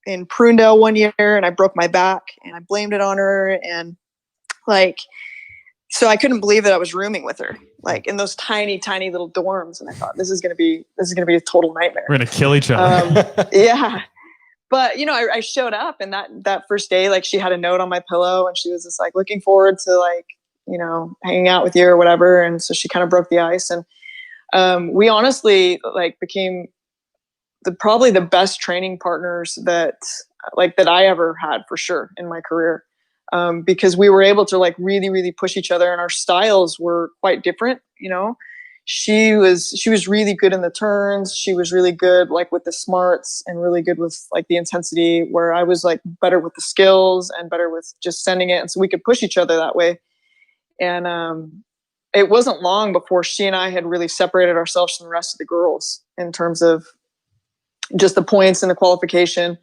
in Prunedale one year and I broke my back and I blamed it on her. And like, so I couldn't believe that I was rooming with her, like in those tiny, tiny little dorms. And I thought, this is going to be a total nightmare. We're going to kill each other. Yeah. But, I showed up and that first day, like she had a note on my pillow and she was just like looking forward to like, hanging out with you or whatever. And so she kind of broke the ice. And we honestly like became probably the best training partners that I ever had for sure in my career. Because we were able to like really, really push each other and our styles were quite different. She was really good in the turns. She was really good like with the smarts and really good with like the intensity, where I was like better with the skills and better with just sending it. And so we could push each other that way. And it wasn't long before she and I had really separated ourselves from the rest of the girls in terms of just the points and the qualification.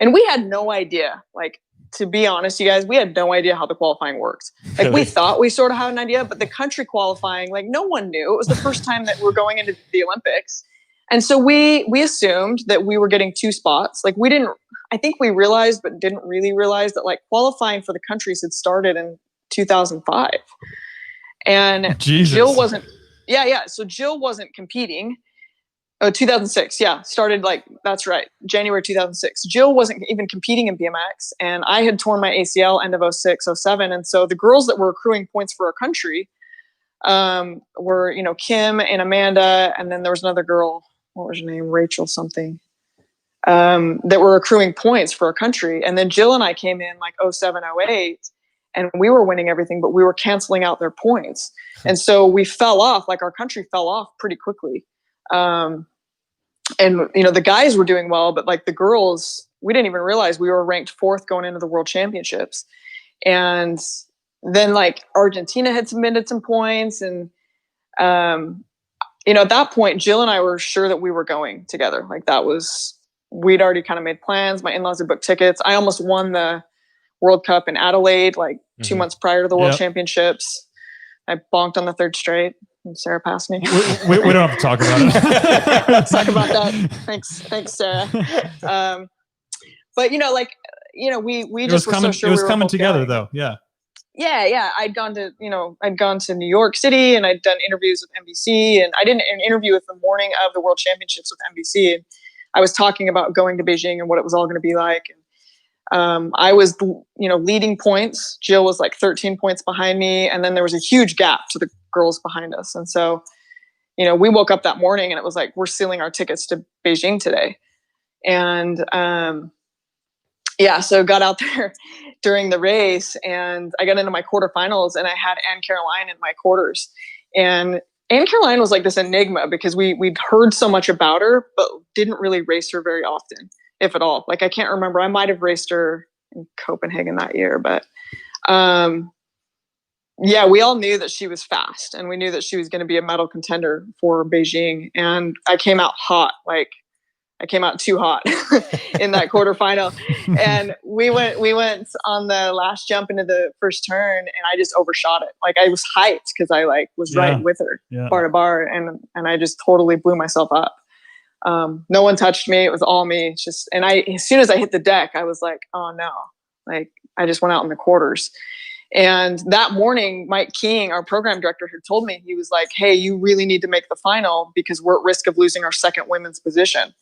And we had no idea, like, to be honest, you guys, we had no idea how the qualifying worked. Like, we thought we sort of had an idea, but the country qualifying, like, no one knew. It was the first time that we're going into the Olympics. And so we assumed that we were getting 2 spots. Like, I think we realized, but didn't really realize that, like, qualifying for the countries had started in 2005. And Jesus. Jill wasn't, so Jill wasn't competing. Oh, 2006. Yeah. Started, like, that's right. January 2006. Jill wasn't even competing in BMX. And I had torn my ACL end of 06, 07. And so the girls that were accruing points for our country were, you know, Kim and Amanda. And then there was another girl, what was her name? Rachel something, that were accruing points for our country. And then Jill and I came in like 07, 08, and we were winning everything, but we were canceling out their points. And so we fell off, like, our country fell off pretty quickly. And, you know, the guys were doing well, but, like, the girls, we didn't even realize we were ranked 4th going into the world championships. And then, like, Argentina had submitted some points. And, you know, at that point, Jill and I were sure that we were going together. Like, we'd already kind of made plans. My in-laws had booked tickets. I almost won the World Cup in Adelaide, like, 2 months prior to the World Championships. I bonked on the 3rd straight. And Sarah passed me. We don't have to talk about it. Let's talk about that. Thanks, Sarah. But, you know, like, you know, we just were so sure it was we were coming both together, going. though. Yeah. Yeah. I'd gone to New York City, and I'd done interviews with NBC, and I did an interview with the morning of the World Championships with NBC, and I was talking about going to Beijing and what it was all going to be like. And I was, you know, leading points. Jill was like 13 points behind me. And then there was a huge gap to the girls behind us. And so, you know, we woke up that morning and it was like, we're sealing our tickets to Beijing today. And, so got out there during the race, and I got into my quarterfinals, and I had Anne Caroline in my quarters. And Anne Caroline was like this enigma because we'd heard so much about her, but didn't really race her very often, if at all. Like, I can't remember. I might have raced her in Copenhagen that year, but we all knew that she was fast, and we knew that she was going to be a medal contender for Beijing. And I came out hot, like, I came out too hot in that quarterfinal. And we went on the last jump into the first turn, and I just overshot it. Like, I was hyped because I, like, was right with her bar to bar, and I just totally blew myself up. No one touched me. It was all me. It's just, and as soon as I hit the deck, I was like, oh no, like, I just went out in the quarters. And that morning, Mike King, our program director, had told me, he was like, hey, you really need to make the final because we're at risk of losing our second women's position.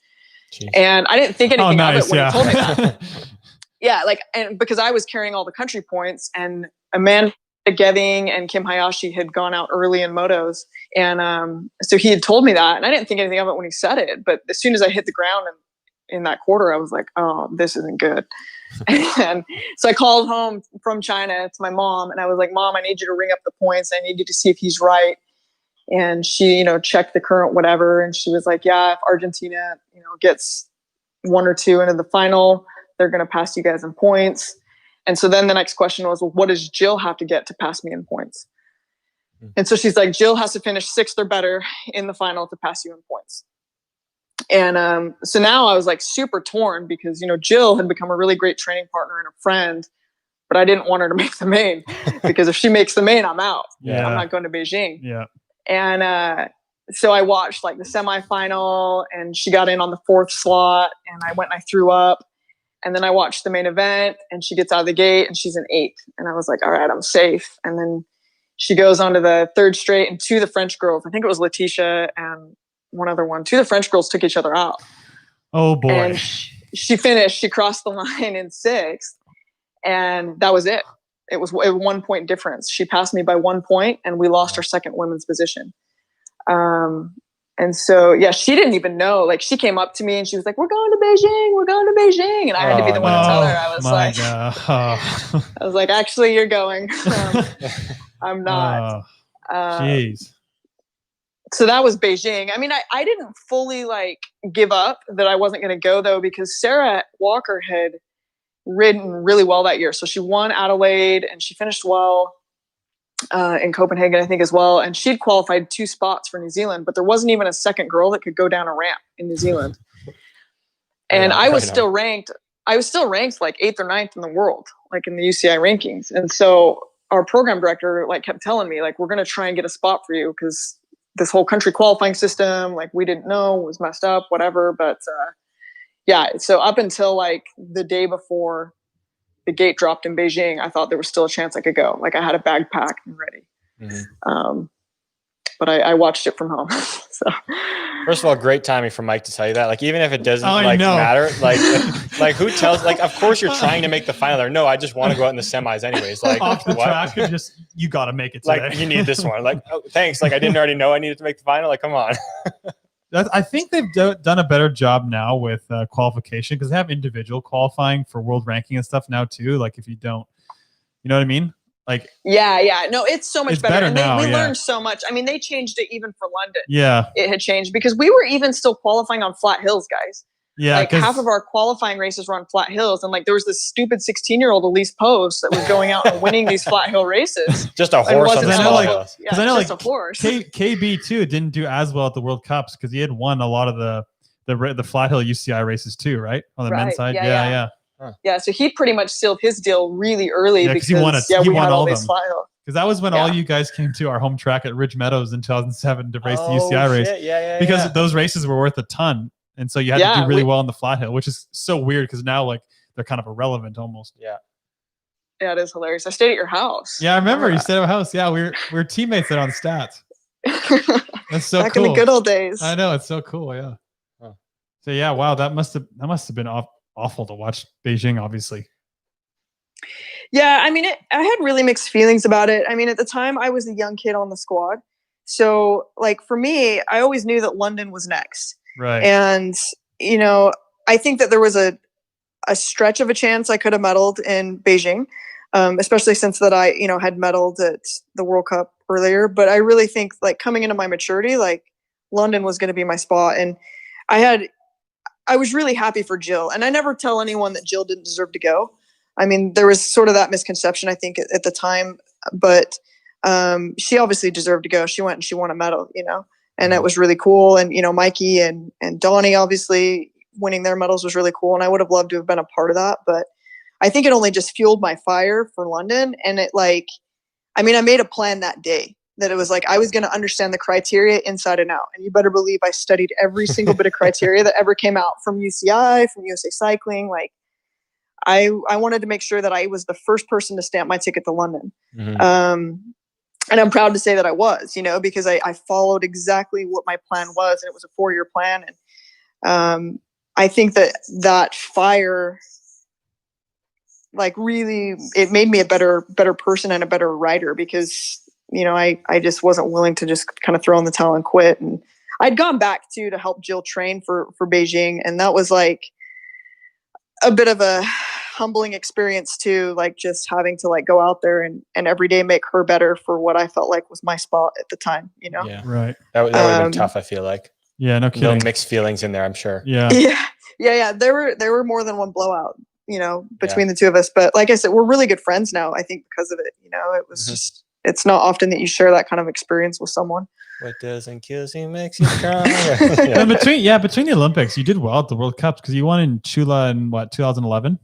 Jeez. And I didn't think anything of it when he told me that. And because I was carrying all the country points, and Amanda Geving and Kim Hayashi had gone out early in motos. And so he had told me that, and I didn't think anything of it when he said it. But as soon as I hit the ground in that quarter, I was like, oh, this isn't good. And so I called home from China to my mom, and I was like, Mom, I need you to ring up the points. I need you to see if he's right. And she, you know, checked the current whatever. And she was like, yeah, if Argentina, you know, gets 1 or 2 into the final, they're going to pass you guys in points. And so then the next question was, well, what does Jill have to get to pass me in points? And so she's like, Jill has to finish 6th or better in the final to pass you in points. And so now I was like super torn because, you know, Jill had become a really great training partner and a friend, but I didn't want her to make the main because if she makes the main, I'm out. Yeah. I'm not going to Beijing. Yeah. And so I watched like the semifinal, and she got in on the 4th slot, and I went and I threw up. And then I watched the main event, and she gets out of the gate and she's an 8th. And I was like, all right, I'm safe. And then she goes on to the 3rd straight, and 2 of the French girls, I think it was Letitia and one other one, 2 of the French girls took each other out. Oh boy. And she finished, she crossed the line in 6th, and that was it. It was a 1 point difference. She passed me by 1 point, and we lost our second women's position. And so, yeah, she didn't even know. Like, she came up to me and she was like, we're going to Beijing. And I had to be the one to tell her. I was like, I was like, actually, you're going. I'm not. Jeez. So that was Beijing. I mean, I didn't fully like give up that I wasn't going to go, though, because Sarah Walker had ridden really well that year. So she won Adelaide and she finished well. in Copenhagen, I think, as well. And she'd qualified 2 spots for New Zealand, but there wasn't even a second girl that could go down a ramp in New Zealand. And I was still ranked. I was still ranked like 8th or 9th in the world, like in the UCI rankings. And so our program director like kept telling me, like, we're going to try and get a spot for you because this whole country qualifying system, like, we didn't know, was messed up, whatever. But yeah, so up until like the day before the gate dropped in Beijing, I thought there was still a chance I could go. Like, I had a bag packed and ready. But I watched it from home. So first of all, great timing for Mike to tell you that. Like, even if it doesn't matter, like who tells? Like, of course you're trying to make the final. Or no, I just want to go out in the semis anyways. Like, off the track, you got to make it today. Like, you need this one. Like, oh, thanks. Like, I didn't already know I needed to make the final. Like, come on. I think they've done a better job now with qualification because they have individual qualifying for world ranking and stuff now too. Like, if you don't, you know what I mean? Like, yeah, no, it's so much better. And now, we learned so much. I mean, they changed it even for London. Yeah, it had changed because we were even still qualifying on flat hills, guys. Yeah, like half of our qualifying races were on flat hills, and like there was this stupid 16-year-old Elise Post that was going out and winning these flat hill races. Just a horse on the small hills. Because I know, like, a horse. KB too didn't do as well at the World Cups because he had won a lot of the flat hill UCI races too, right? On the men's side, yeah. Huh. Yeah, so he pretty much sealed his deal really early because he won we won had all these them. flat hill. Because that was when all you guys came to our home track at Ridge Meadows in 2007 to race the UCI race. Because those races were worth a ton. And so you had to do really well on the flat hill, which is so weird because now, like, they're kind of irrelevant almost. Yeah. Yeah, it is hilarious. I stayed at your house. Yeah, I remember you stayed at my house. Yeah, we were teammates there on stats. That's so Back cool. in the good old days. I know, it's so cool. Yeah. Huh. So yeah, wow, that must have been awful to watch Beijing, obviously. Yeah, I mean, I had really mixed feelings about it. I mean, at the time, I was a young kid on the squad. So, like, for me, I always knew that London was next. Right. And, you know, I think that there was a stretch of a chance I could have medaled in Beijing, especially since that I, had medaled at the World Cup earlier. But I really think, like, coming into my maturity, like, London was going to be my spot. And I was really happy for Jill. And I never tell anyone that Jill didn't deserve to go. I mean, there was sort of that misconception, I think, at the time. But she obviously deserved to go. She went and she won a medal, and that was really cool. And, Mikey and Donnie, obviously, winning their medals was really cool. And I would have loved to have been a part of that. But I think it only just fueled my fire for London. And it, like, I mean, I made a plan that day that it was like I was going to understand the criteria inside and out. And you better believe I studied every single bit of criteria that ever came out from UCI, from USA Cycling. Like, I wanted to make sure that I was the first person to stamp my ticket to London. Mm-hmm. And I'm proud to say that I was, because I followed exactly what my plan was. And it was a 4-year plan. And I think that fire, like, really, it made me a better person and a better rider because, I just wasn't willing to just kind of throw in the towel and quit. And I'd gone back to help Jill train for Beijing. And that was like a bit of a humbling experience too, like just having to like go out there and every day make her better for what I felt like was my spot at the time, Yeah, right. That would have been tough, I feel like. Yeah, no kidding. No mixed feelings in there, I'm sure. Yeah. There were more than one blowout, between the two of us. But like I said, we're really good friends now, I think, because of it. It was just, it's not often that you share that kind of experience with someone. What doesn't kill you makes you stronger. Between the Olympics, you did well at the World Cups because you won in Chula in 2011.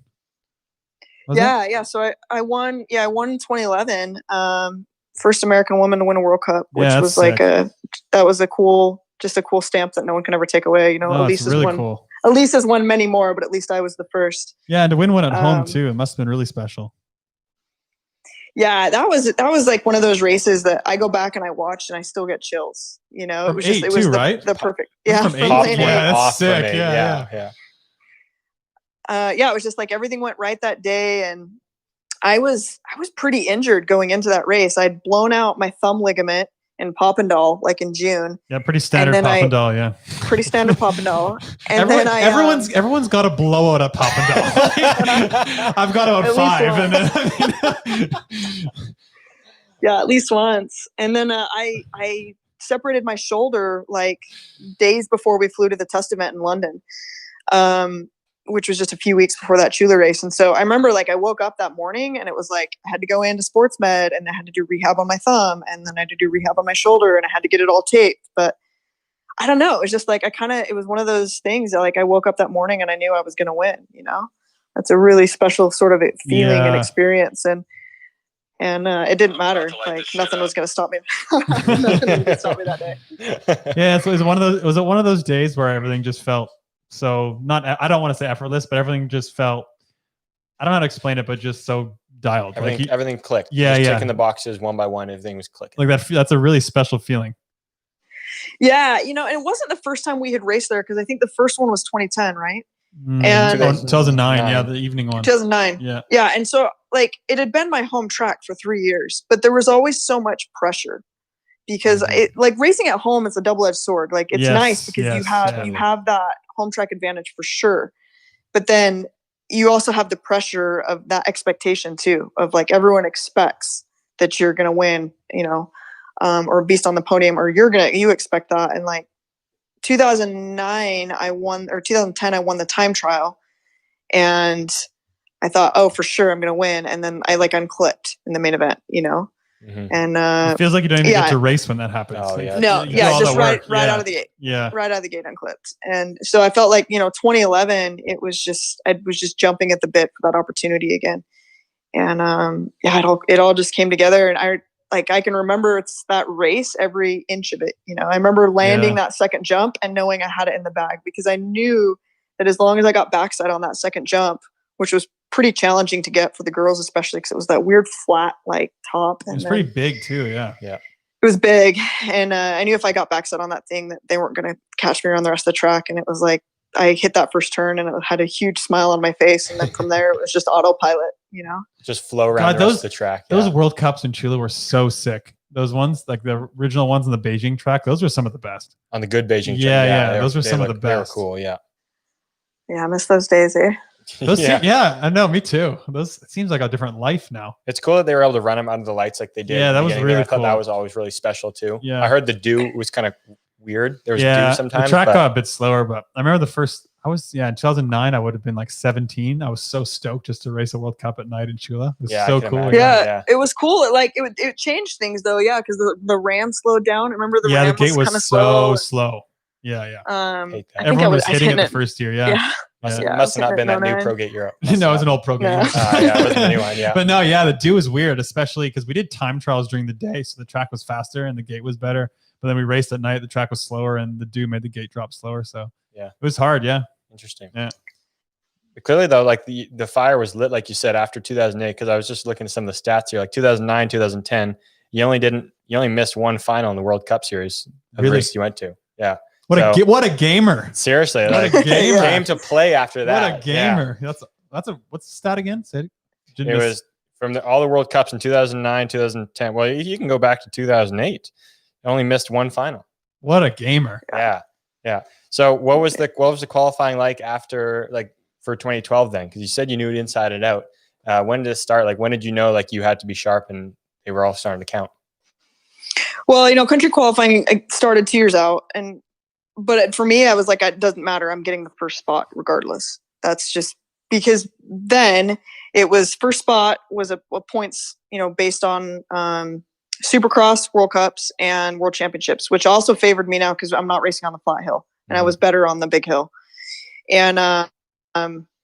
So I won. Yeah, I won in 2011. First American woman to win a World Cup, which was sick. That was a cool stamp that no one can ever take away. Elise has won. Cool. Elise has won many more, but at least I was the first. Yeah, and to win one at home too, it must have been really special. Yeah, that was like one of those races that I go back and I watch and I still get chills. It was just the perfect. Yeah, from lane 8. Yeah, that's sick. Yeah. It was just like everything went right that day, and I was pretty injured going into that race. I'd blown out my thumb ligament in Papendal like in June. Yeah, pretty standard Papendal. Pretty standard Papendal. And everyone's got a blowout at Papendal. I've got about 5, and then yeah, at least once. And then I separated my shoulder like days before we flew to the test event in London. which was just a few weeks before that Chula race. And so I remember like I woke up that morning and it was like I had to go into sports med and I had to do rehab on my thumb and then I had to do rehab on my shoulder and I had to get it all taped. But I don't know. It was just like it was one of those things that like I woke up that morning and I knew I was going to win, you know? That's a really special sort of feeling and experience. And it didn't matter. Like nothing was going to stop me. Nothing was going to stop me that day. Yeah, so it was one of those days where everything just felt so I don't want to say effortless, but everything just felt, I don't know how to explain it, but just so dialed. Everything clicked. Yeah, just checking the boxes one by one. Everything was clicking. Like that's a really special feeling. Yeah, you know, and it wasn't the first time we had raced there because I think the first one was 2010, right? And 2009, yeah, the evening one. 2009. Yeah, and so like it had been my home track for 3 years, but there was always so much pressure because like racing at home is a double-edged sword. Like it's nice because you have that home track advantage for sure, but then you also have the pressure of that expectation too, of like everyone expects that you're gonna win, you know, or beast on the podium, or you expect that. And like 2009 I won, or 2010 I won the time trial, and I thought, oh, for sure I'm gonna win, and then I like unclipped in the main event, you know. And it feels like you don't even get to race when that happens. Oh, yeah. No, just right out of the gate. Yeah, right out of the gate unclipped. And so I felt like, you know, 2011, I was just jumping at the bit for that opportunity again. And it all just came together, and I can remember it's that race, every inch of it. You know, I remember landing that second jump and knowing I had it in the bag, because I knew that as long as I got backside on that second jump, which was pretty challenging to get for the girls, especially because it was that weird flat like top. And it was pretty big too. Yeah. It was big. And I knew if I got backside on that thing that they weren't going to catch me around the rest of the track. And it was like, I hit that first turn and it had a huge smile on my face. And then from there, it was just autopilot, you know, just flow around the rest of the track. Those World Cups in Chile were so sick. Those ones, like the original ones on the Beijing track, those were some of the best. On the good Beijing track. Yeah. Those were some of the best. They were cool. Yeah. Yeah. I miss those days, eh? I know, me too. It seems like a different life now. It's cool that they were able to run them under the lights like they did. Yeah, that was really cool. I thought that was always really special too. Yeah, I heard the dew was kind of weird. There was dew sometimes. The track got a bit slower, but I remember in 2009 I would have been like 17. I was so stoked just to race a World Cup at night in Chula. It was so cool. Yeah, it was cool. It changed things though. Yeah, because the ram slowed down. Remember the ram the gate was so slow. Yeah. Everyone was hitting it the first year. Yeah. Must have not been that new Pro Gate Europe. No, it was an old Pro Gate. No. It wasn't a new one. Yeah. But no, the dew was weird, especially because we did time trials during the day, so the track was faster and the gate was better. But then we raced at night, the track was slower, and the dew made the gate drop slower. So it was hard. Yeah. Interesting. Yeah. But clearly, though, like the fire was lit, like you said, after 2008. Because I was just looking at some of the stats here, like 2009, 2010. You only missed one final in the World Cup series of race you went to. Yeah. What a gamer! Seriously, what a gamer! Came to play after that. What a gamer! Yeah. That's what's the stat again? It was from all the World Cups in 2009, 2010. Well, you can go back to 2008. You only missed one final. What a gamer! Yeah. So what was the qualifying like after, like, for 2012 then? Because you said you knew it inside and out. When did it start? Like, when did you know like you had to be sharp and they were all starting to count? Well, you know, country qualifying started 2 years out, but for me, I was like, it doesn't matter. I'm getting the first spot regardless. That's just because then it was first spot was a points, you know, based on Supercross, World Cups, and World Championships, which also favored me now because I'm not racing on the flat hill and I was better on the big hill. And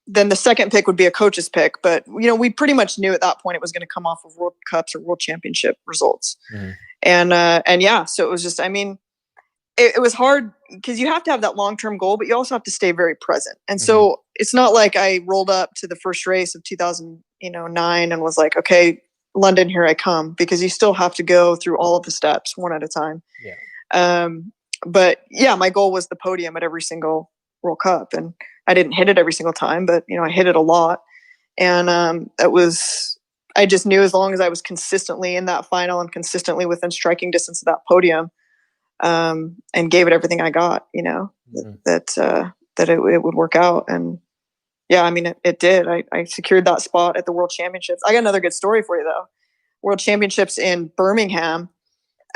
then the second pick would be a coach's pick. But, you know, we pretty much knew at that point it was going to come off of World Cups or World Championship results. And so it was just, I mean, it was hard because you have to have that long-term goal, but you also have to stay very present. And so it's not like I rolled up to the first race of 2009 and was like, okay, London, here I come, because you still have to go through all of the steps one at a time. But yeah, my goal was the podium at every single World Cup, and I didn't hit it every single time, but you know, I hit it a lot. And I just knew as long as I was consistently in that final and consistently within striking distance of that podium, and gave it everything I got, you know, that it would work out. And yeah, I mean, it did. I secured that spot at the World Championships. I got another good story for you though. World Championships in Birmingham.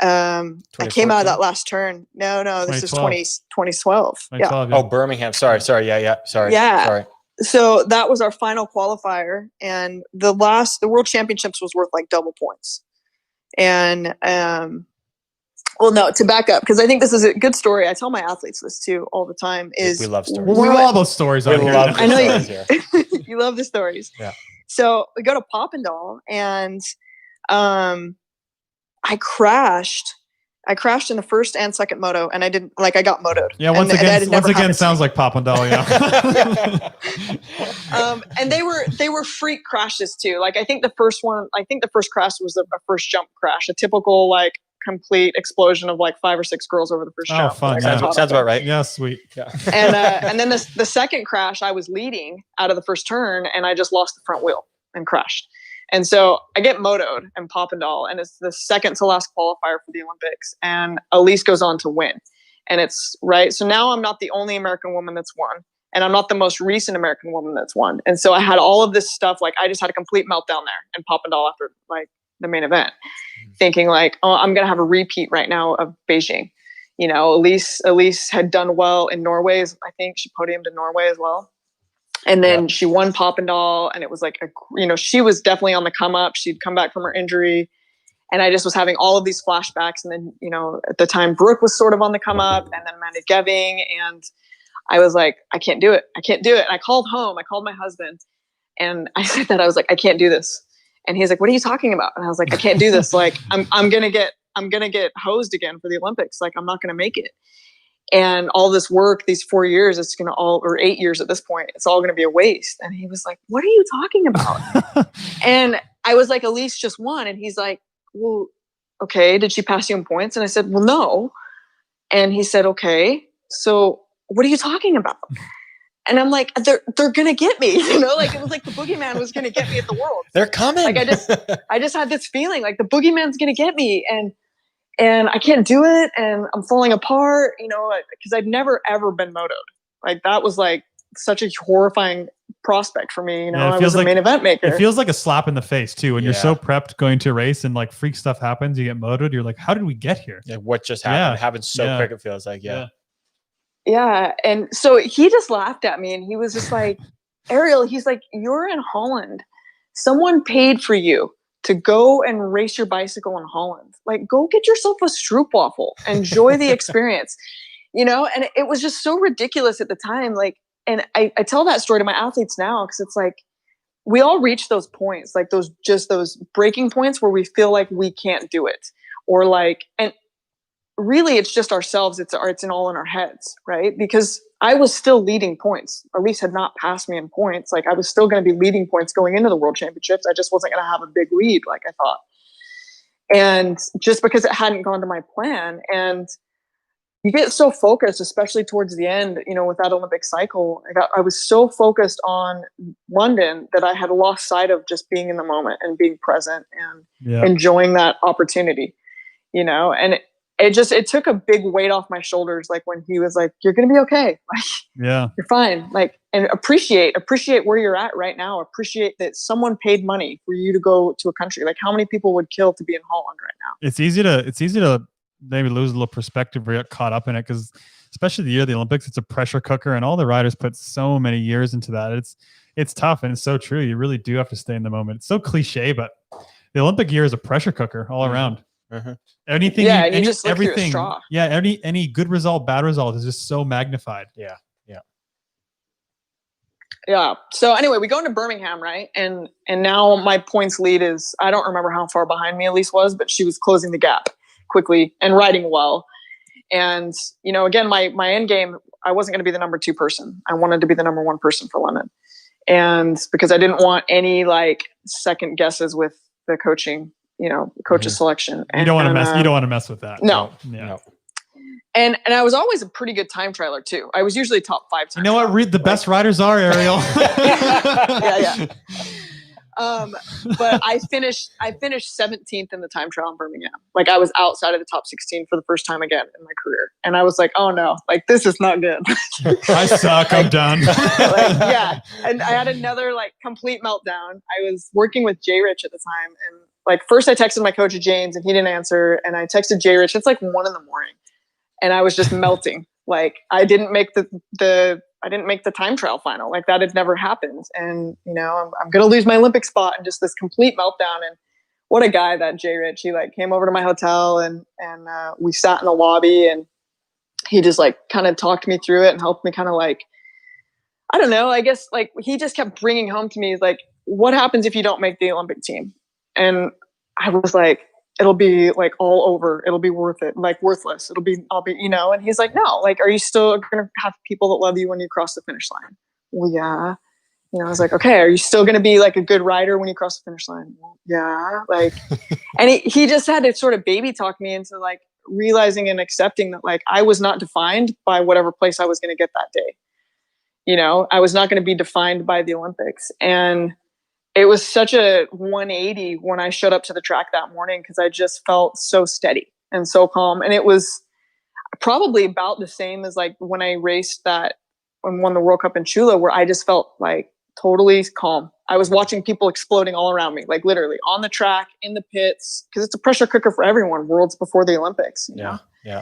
I came out of that last turn. No, this is 2012. Yeah. Oh, Birmingham. Sorry. Yeah. Sorry. Yeah. Sorry. so that was our final qualifier, and the World Championships was worth like double points. And well, no, to back up, because I think this is a good story. I tell my athletes this too all the time. Is we love stories. Well, we're all those stories. We on here. love I know stories here. you love the stories. Yeah. So we go to Papendal, and I crashed in the first and second moto, and I got motoed. Yeah, once again, sounds like Papendal. Yeah. And they were freak crashes too. Like I think the first crash was a first jump crash, a typical like complete explosion of like 5 or 6 girls over the first jump. Fun! Sounds about right. Yeah, sweet. Yeah. And then the second crash, I was leading out of the first turn, and I just lost the front wheel and crashed. And so I get motoed in Papendal, and it's the second to last qualifier for the Olympics. And Elise goes on to win. And it's right. So now I'm not the only American woman that's won, and I'm not the most recent American woman that's won. And so I had all of this stuff. Like I just had a complete meltdown there in Papendal after like the main event, thinking like, oh, I'm going to have a repeat right now of Beijing. You know, Elise had done well in Norway. I think she podiumed in Norway as well. And then she won Papendal, and it was like, she was definitely on the come up. She'd come back from her injury, and I just was having all of these flashbacks. And then, at the time, Brooke was sort of on the come up, and then Amanda Geving, and I was like, I can't do it. And I called home. I called my husband, and I said that I was like, I can't do this. And he's like, what are you talking about? And I was like, I can't do this. Like, I'm gonna get hosed again for the Olympics. Like, I'm not gonna make it. And all this work, these 4 years, or 8 years at this point, it's all going to be a waste. And he was like, what are you talking about? And I was like, Elise just won. And he's like, well, okay. Did she pass you in points? And I said, well, no. And he said, okay, so what are you talking about? And I'm like, they're going to get me, like it was like the boogeyman was going to get me at the World. They're coming. Like I just had this feeling like the boogeyman's going to get me. And I can't do it, and I'm falling apart, because I'd never ever been motoed. Like that was like such a horrifying prospect for me. I was a main event maker. It feels like a slap in the face too when you're so prepped going to a race and like freak stuff happens, you get motoed. You're like, how did we get here? Yeah, what just happened? It happened so quick. It feels like Yeah, and so he just laughed at me, and he was just like, Arielle, he's like, you're in Holland. Someone paid for you to go and race your bicycle in Holland. Like, go get yourself a stroopwafel. Enjoy the experience, and it was just so ridiculous at the time. Like, and I tell that story to my athletes now, because it's like, we all reach those points, like those breaking points where we feel like we can't do it, or like, and really it's just ourselves. It's all in our heads, right? Because I was still leading points. Elise had not passed me in points. Like I was still going to be leading points going into the World Championships. I just wasn't going to have a big lead like I thought. And just because it hadn't gone to my plan, and you get so focused, especially towards the end, with that Olympic cycle, I was so focused on London that I had lost sight of just being in the moment and being present and enjoying that opportunity, and it took a big weight off my shoulders. Like when he was like, you're going to be okay. Like, you're fine. Like, and appreciate where you're at right now. Appreciate that someone paid money for you to go to a country. Like how many people would kill to be in Holland right now? It's easy to maybe lose a little perspective or get caught up in it. Cause especially the year of the Olympics, it's a pressure cooker, and all the riders put so many years into that. It's tough, and it's so true. You really do have to stay in the moment. It's so cliche, but the Olympic year is a pressure cooker all around. Anything, everything, any good result, bad result is just so magnified. Yeah. So anyway, we go into Birmingham, right? And now my points lead is, I don't remember how far behind me Elise was, but she was closing the gap quickly and riding well. And again, my end game, I wasn't going to be the number 2 person. I wanted to be the number 1 person for London, and because I didn't want any like second guesses with the coaching. Coach's selection. And, you don't want to mess. You don't want to mess with that. No. And I was always a pretty good time trialer too. I was usually top 5 times. You know what? The best riders are, Arielle. Yeah. But I finished 17th in the time trial in Birmingham. Like I was outside of the top 16 for the first time again in my career. And I was like, oh no, like this is not good. I suck. I'm done. And I had another like complete meltdown. I was working with Jay Rich at the time, and like first I texted my coach James and he didn't answer, and I texted Jay Rich. It's like 1 a.m. and I was just melting. Like I didn't make the I didn't make the time trial final. Like that had never happened. And, you know, I'm going to lose my Olympic spot, and just this complete meltdown. And what a guy, that Jay Rich. He like came over to my hotel, and we sat in the lobby, and he just like kind of talked me through it and helped me kind of like, I don't know, I guess like he just kept bringing home to me like, what happens if you don't make the Olympic team? And I was like, it'll be like all over. It'll be worth it. Like worthless. I'll be, you know, and he's like, no, like, are you still going to have people that love you when you cross the finish line? Well, yeah. You know, I was like, okay, are you still going to be like a good rider when you cross the finish line? Well, yeah. Like, and he just had to sort of baby talk me into like realizing and accepting that like I was not defined by whatever place I was going to get that day. You know, I was not going to be defined by the Olympics. And it was such a 180 when I showed up to the track that morning, because I just felt so steady and so calm. And it was probably about the same as like when I raced that and won the World Cup in Chula, where I just felt like totally calm. I was watching people exploding all around me, like literally on the track, in the pits, because it's a pressure cooker for everyone, worlds before the Olympics. You know? Yeah.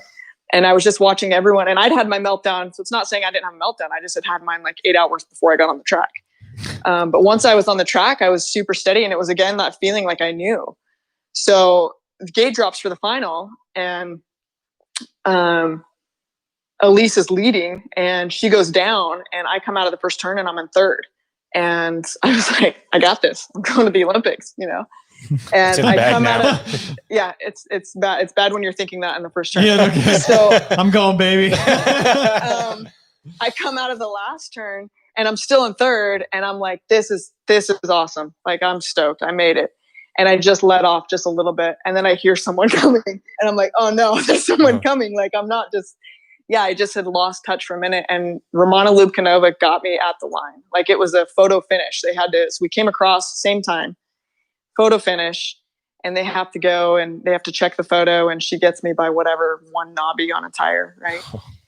And I was just watching everyone, and I'd had my meltdown. So it's not saying I didn't have a meltdown. I just had mine like 8 hours before I got on the track. But once I was on the track, I was super steady, and it was again that feeling like I knew. So the gate drops for the final, and Elise is leading, and she goes down, and I come out of the first turn, and I'm in third. And I was like, I got this. I'm going to the Olympics, you know. And I come out of it's bad. It's bad when you're thinking that in the first turn. Yeah, okay. So I'm going, baby. I come out of the last turn, and I'm still in third, and I'm like, this is awesome. Like, I'm stoked. I made it. And I just let off just a little bit, and then I hear someone coming, and I'm like, oh no, there's someone coming. Like, I'm not just, I just had lost touch for a minute, and Romana Lubkanova got me at the line. Like, it was a photo finish. They had to, so we came across same time, photo finish, and they have to go and they have to check the photo, and she gets me by whatever, one knobby on a tire, right?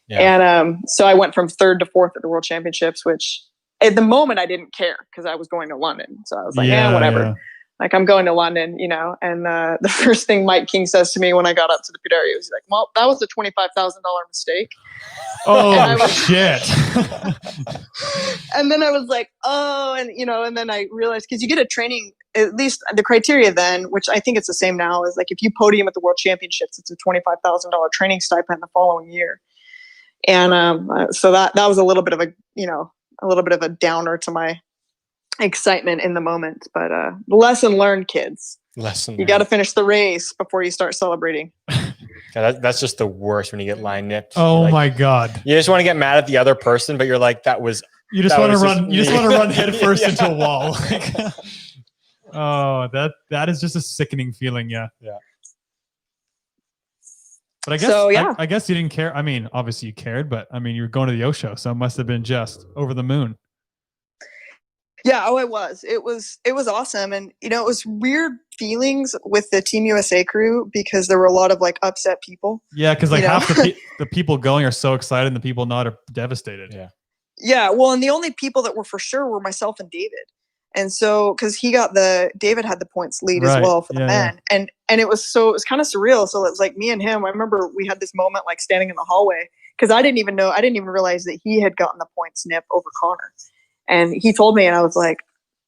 Yeah. And so I went from third to fourth at the World Championships, which at the moment I didn't care because I was going to London. So I was like, whatever. Yeah. Like, I'm going to London, you know. And the first thing Mike King says to me when I got up to the pit area was like, well, that was a $25,000 mistake. Oh, shit. And then I was like, oh, and, you know, and then I realized, because you get a training, at least the criteria then, which I think it's the same now, is like if you podium at the World Championships, it's a $25,000 training stipend the following year. And so that was a little bit of a downer to my excitement in the moment. But lesson learned, kids. You got to finish the race before you start celebrating. Yeah, that's just the worst when you get line nipped. Oh, like, my God. You just want to get mad at the other person, but you're like, you just want to run. You just want to run head first into a wall. Oh, that is just a sickening feeling. Yeah. Yeah. But I guess, I guess you didn't care. I mean, obviously you cared, but I mean, you were going to the O show, so it must have been just over the moon. Yeah. Oh, it was. It was awesome. And, you know, it was weird feelings with the Team USA crew because there were a lot of like upset people. Yeah. Cause like half the people going are so excited and the people not are devastated. Yeah. Yeah. Well, and the only people that were for sure were myself and David. And so, cause David had the points lead as well for the men. Yeah. And it was kind of surreal. So it was like me and him, I remember we had this moment like standing in the hallway, cause I didn't even realize that he had gotten the points nip over Connor. And he told me, and I was like,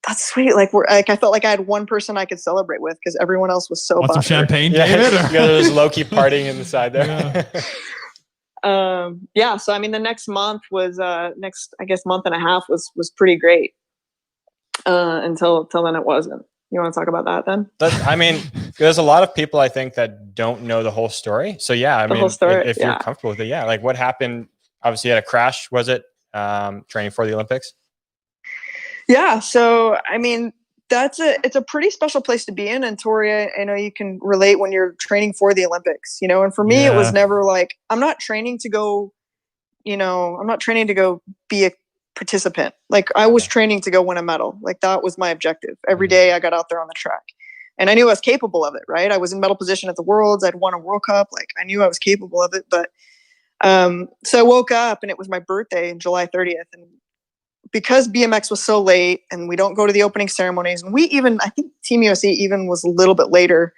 that's sweet. Like, I felt like I had one person I could celebrate with because everyone else was so Want some champagne, David? There's low-key partying in the side there. So I mean, the next month was month and a half was pretty great. Until then it wasn't. You want to talk about that then? I mean, there's a lot of people I think that don't know the whole story. So yeah, I mean, if you're comfortable with it, like what happened? Obviously, you had a crash. Was it training for the Olympics? Yeah. So I mean, it's a pretty special place to be in. And Tori, I know you can relate when you're training for the Olympics. You know, and for me, it was never like I'm not training to go. You know, I'm not training to go be a participant. Like I was training to go win a medal. Like that was my objective. Every day I got out there on the track and I knew I was capable of it, right? I was in medal position at the Worlds. I'd won a World Cup. Like I knew I was capable of it. But so I woke up and it was my birthday on July 30th. And because BMX was so late and we don't go to the opening ceremonies, and I think Team USA even was a little bit later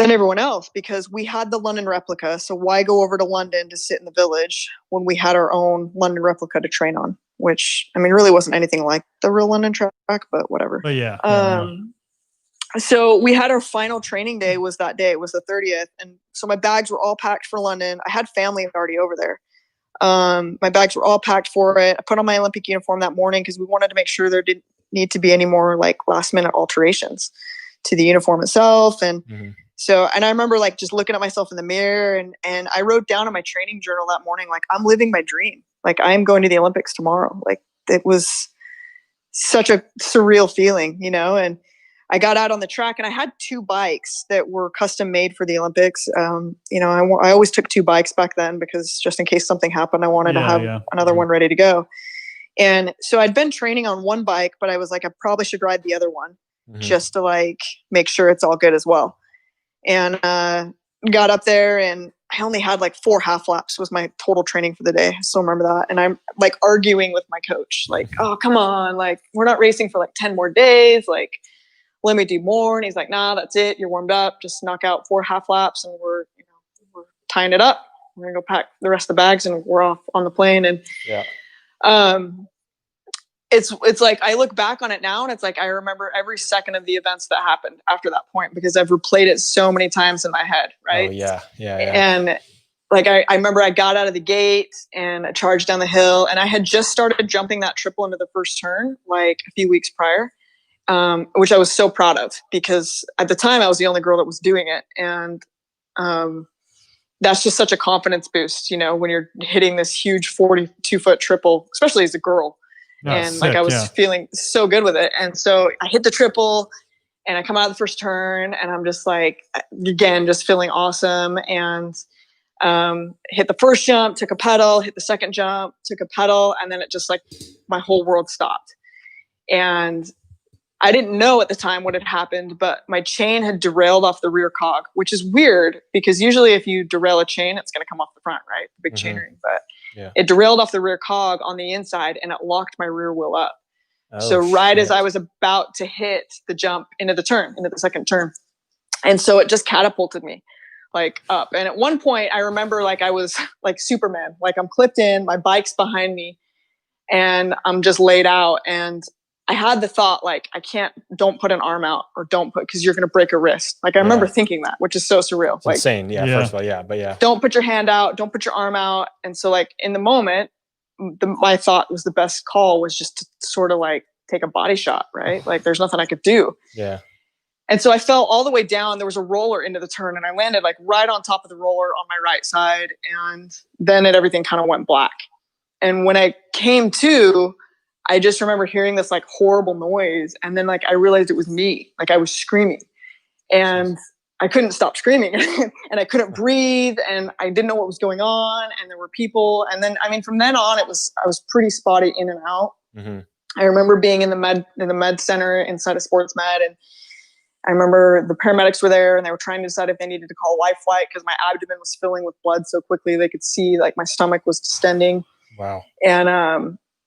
than everyone else because we had the London replica. So why go over to London to sit in the village when we had our own London replica to train on, which, I mean, really wasn't anything like the real London track, but whatever. But yeah. So we had our final training day was that day. It was the 30th. And so my bags were all packed for London. I had family already over there. My bags were all packed for it. I put on my Olympic uniform that morning because we wanted to make sure there didn't need to be any more like last minute alterations to the uniform itself. And so, and I remember like just looking at myself in the mirror and I wrote down in my training journal that morning, like, I'm living my dream. Like, I'm going to the Olympics tomorrow. Like, it was such a surreal feeling, you know. And I got out on the track and I had 2 bikes that were custom made for the Olympics. You know, I always took 2 bikes back then because just in case something happened, I wanted to have another one ready to go. And so I'd been training on one bike, but I was like, I probably should ride the other one just to like make sure it's all good as well. And got up there and I only had like 4 half laps was my total training for the day. I still remember that. And I'm like arguing with my coach, like, oh, come on. Like, we're not racing for like 10 more days. Like, let me do more. And he's like, nah, that's it. You're warmed up. Just knock out 4 half laps and we're tying it up. We're gonna go pack the rest of the bags and we're off on the plane. And it's like, I look back on it now and it's like, I remember every second of the events that happened after that point because I've replayed it so many times in my head. Right. Oh, yeah. And like, I remember I got out of the gate and I charged down the hill and I had just started jumping that triple into the first turn, like a few weeks prior. Which I was so proud of because at the time I was the only girl that was doing it. And that's just such a confidence boost, you know, when you're hitting this huge 42-foot triple, especially as a girl. And like I was feeling so good with it. And so I hit the triple and I come out of the first turn and I'm just like, again, just feeling awesome. And hit the first jump, took a pedal, hit the second jump, took a pedal. And then it just like my whole world stopped. And I didn't know at the time what had happened, but my chain had derailed off the rear cog, which is weird because usually if you derail a chain, it's going to come off the front, right? The big chain ring. But it derailed off the rear cog on the inside and it locked my rear wheel up. So as I was about to hit the jump into the second turn. And so it just catapulted me like up. And at one point I remember like I was like Superman, like I'm clipped in, my bike's behind me and I'm just laid out. And I had the thought, like, don't put an arm out or because you're going to break a wrist. Like, I remember thinking that, which is so surreal. It's like, insane. First of all, don't put your hand out. Don't put your arm out. And so, like, in the moment, my thought was the best call was just to sort of, like, take a body shot, right? Like, there's nothing I could do. Yeah. And so I fell all the way down. There was a roller into the turn, and I landed, like, right on top of the roller on my right side. And then everything kind of went black. And when I came to, I just remember hearing this like horrible noise. And then like, I realized it was me, like I was screaming and I couldn't stop screaming and I couldn't breathe and I didn't know what was going on. And there were people. And then, I mean, from then on, I was pretty spotty in and out. I remember being in the med center inside of sports med. And I remember the paramedics were there and they were trying to decide if they needed to call life flight because my abdomen was filling with blood so quickly. They could see like my stomach was distending. Wow.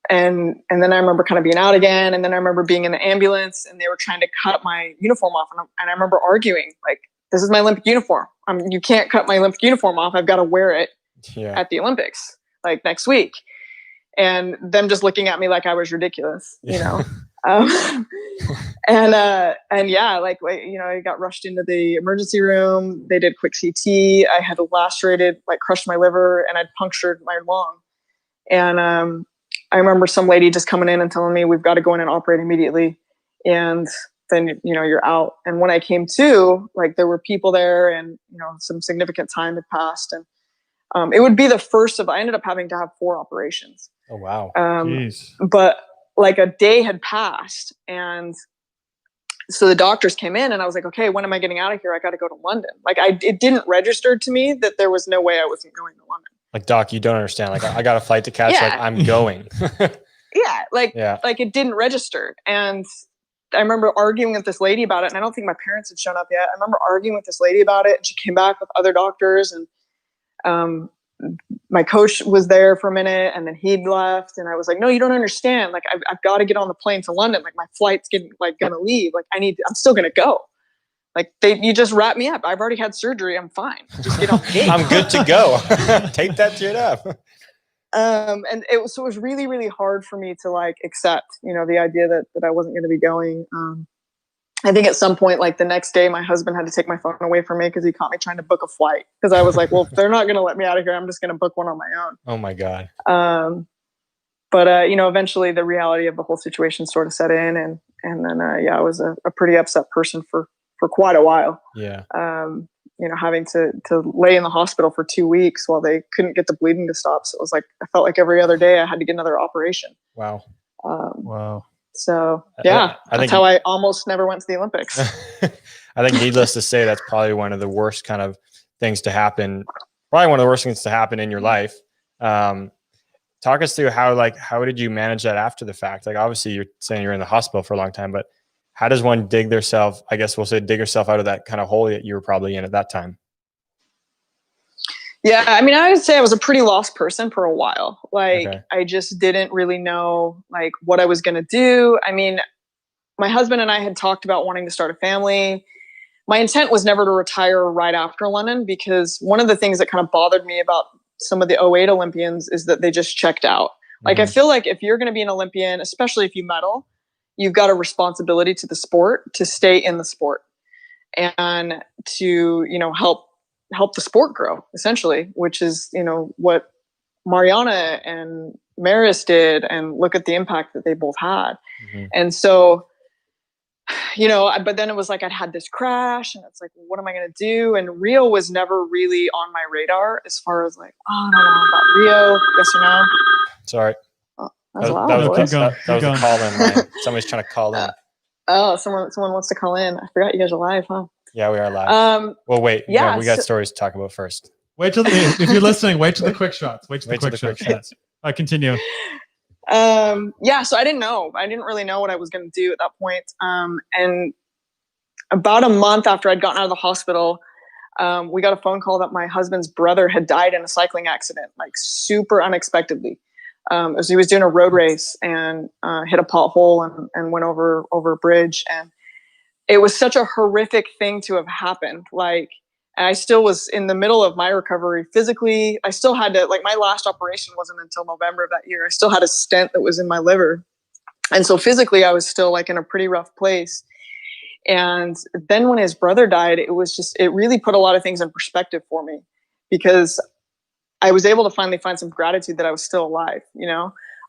And then I remember kind of being out again. And then I remember being in the ambulance and they were trying to cut my uniform off. And I remember arguing, like, this is my Olympic uniform. You can't cut my Olympic uniform off. I've got to wear it at the Olympics, like next week. And them just looking at me like I was ridiculous, you know? And yeah, like, you know, I got rushed into the emergency room. They did quick CT. I had lacerated, like crushed my liver and I'd punctured my lung. And, I remember some lady just coming in and telling me we've got to go in and operate immediately. And then, you know, you're out. And when I came to, like, there were people there and, you know, some significant time had passed. And it would be the first I ended up having to have 4 operations. Oh, wow. But like a day had passed. And so the doctors came in and I was like, okay, when am I getting out of here? I got to go to London. Like it didn't register to me that there was no way I wasn't going to London. Like, doc, you don't understand. Like, I got a flight to catch. Like, I'm going. Like it didn't register. And I remember arguing with this lady about it. And I don't think my parents had shown up yet. I remember arguing with this lady about it. And she came back with other doctors. And my coach was there for a minute. And then he'd left. And I was like, no, you don't understand. Like, I've got to get on the plane to London. Like, my flight's going to leave. Like, I'm still going to go. Like you just wrap me up. I've already had surgery. I'm fine. Just get on the gate. I'm good to go. Tape that shit up. And it was really, really hard for me to like accept, the idea that I wasn't going to be going. I think at some point, like the next day, my husband had to take my phone away from me because he caught me trying to book a flight. Because I was like, well, if they're not going to let me out of here, I'm just going to book one on my own. Oh my God. But eventually the reality of the whole situation sort of set in, and then I was a pretty upset person for quite a while. Yeah. Having to lay in the hospital for 2 weeks while they couldn't get the bleeding to stop. So it was like, I felt like every other day I had to get another operation. Wow. Wow. So yeah, I think that's how I almost never went to the Olympics. I think needless to say, that's probably one of the worst kind of things to happen. Probably one of the worst things to happen in your life. Talk us through how did you manage that after the fact? Like, obviously you're saying you're in the hospital for a long time, but how does one dig yourself out of that kind of hole that you were probably in at that time? Yeah. I mean, I would say I was a pretty lost person for a while. Like, Okay. I just didn't really know like what I was going to do. I mean, my husband and I had talked about wanting to start a family. My intent was never to retire right after London, because one of the things that kind of bothered me about some of the '08 Olympians is that they just checked out. Like, I feel like if you're going to be an Olympian, especially if you medal, you've got a responsibility to the sport to stay in the sport and to, help the sport grow, essentially, which is, what Mariana and Maris did, and look at the impact that they both had. And so, but then it was like I'd had this crash, and it's like, well, what am I going to do? And Rio was never really on my radar as far as like, oh, I don't know about Rio. Yes or no? Sorry. Oh, That was a call in line. Somebody's trying to call in. Oh, someone wants to call in. I forgot you guys are live, huh? Yeah, we are live. Well, wait. Yeah, we got stories to talk about first. Wait till if you're listening, wait till the quick shots. Wait till the quick shots. Continue. Yeah, so I didn't know. I didn't really know what I was going to do at that point. And about a month after I'd gotten out of the hospital, we got a phone call that my husband's brother had died in a cycling accident, like super unexpectedly. As he was doing a road race and hit a pothole and went over a bridge. And it was such a horrific thing to have happened. Like, I still was in the middle of my recovery physically. I still had to, like, my last operation wasn't until November of that year. I still had a stent that was in my liver. And so physically I was still like in a pretty rough place. And then when his brother died, it really put a lot of things in perspective for me, because I was able to finally find some gratitude that I was still alive.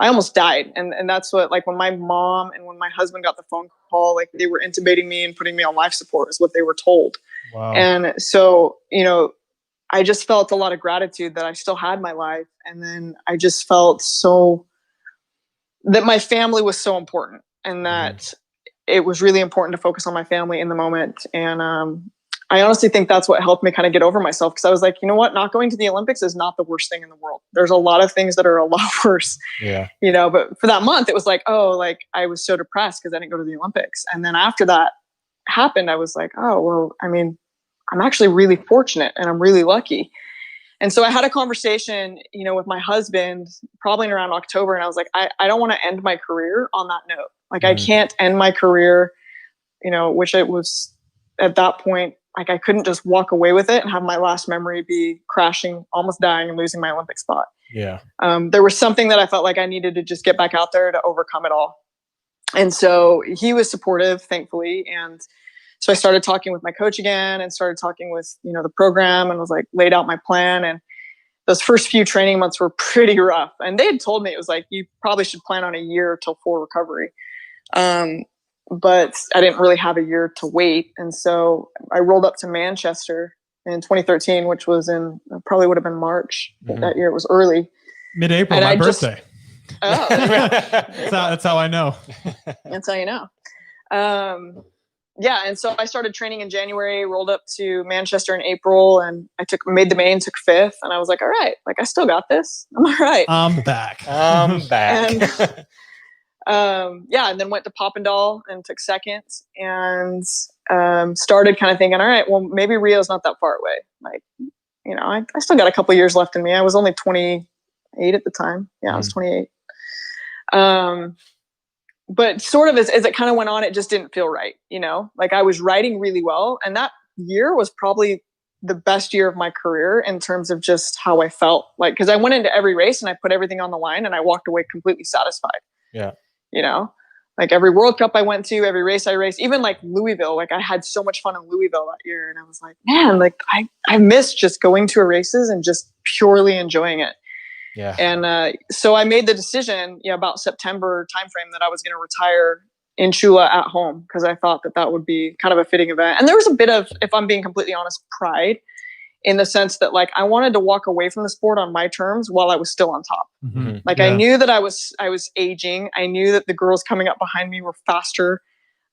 I almost died. And that's what, like, when my mom and when my husband got the phone call, like, they were intubating me and putting me on life support is what they were told. Wow. And so, I just felt a lot of gratitude that I still had my life. And then I just felt that my family was so important, and that it was really important to focus on my family in the moment. And I honestly think that's what helped me kind of get over myself, because I was like, you know what, not going to the Olympics is not the worst thing in the world. There's a lot of things that are a lot worse. Yeah. But for that month, it was like, oh, like, I was so depressed because I didn't go to the Olympics. And then after that happened, I was like, oh, well, I mean, I'm actually really fortunate and I'm really lucky. And so I had a conversation, with my husband probably in around October. And I was like, I don't want to end my career on that note. Like, I can't end my career, which it was at that point, like, I couldn't just walk away with it and have my last memory be crashing, almost dying, and losing my Olympic spot. Yeah. There was something that I felt like I needed to just get back out there to overcome it all. And so he was supportive, thankfully. And so I started talking with my coach again, and started talking with, the program, and was like, laid out my plan. And those first few training months were pretty rough. And they had told me, it was like, you probably should plan on a year till full recovery. But I didn't really have a year to wait. And so I rolled up to Manchester in 2013, which was probably would have been March. That year. It was early. Mid-April, my birthday. That's how I know. That's how you know. Yeah. And so I started training in January, rolled up to Manchester in April, and I made the main, took fifth. And I was like, all right, like, I still got this. I'm all right. I'm back. And then went to Popendal and took second, and started kind of thinking, all right, well, maybe Rio's not that far away. Like, I still got a couple years left in me. I was only 28 at the time. Yeah, I was 28. but sort of as it kind of went on, it just didn't feel right. Like I was riding really well. And that year was probably the best year of my career in terms of just how I felt. Like, cause I went into every race and I put everything on the line and I walked away completely satisfied. Yeah. Like every World Cup I went to, every race I raced, even like Louisville, like I had so much fun in Louisville that year. And I was like, man, like I miss just going to races and just purely enjoying it. Yeah. And so I made the decision about September timeframe that I was going to retire in Chula at home, because I thought that would be kind of a fitting event. And there was a bit of, if I'm being completely honest, pride in the sense that like I wanted to walk away from the sport on my terms while I was still on top. Mm-hmm. Like I knew that I was aging. I knew that the girls coming up behind me were faster.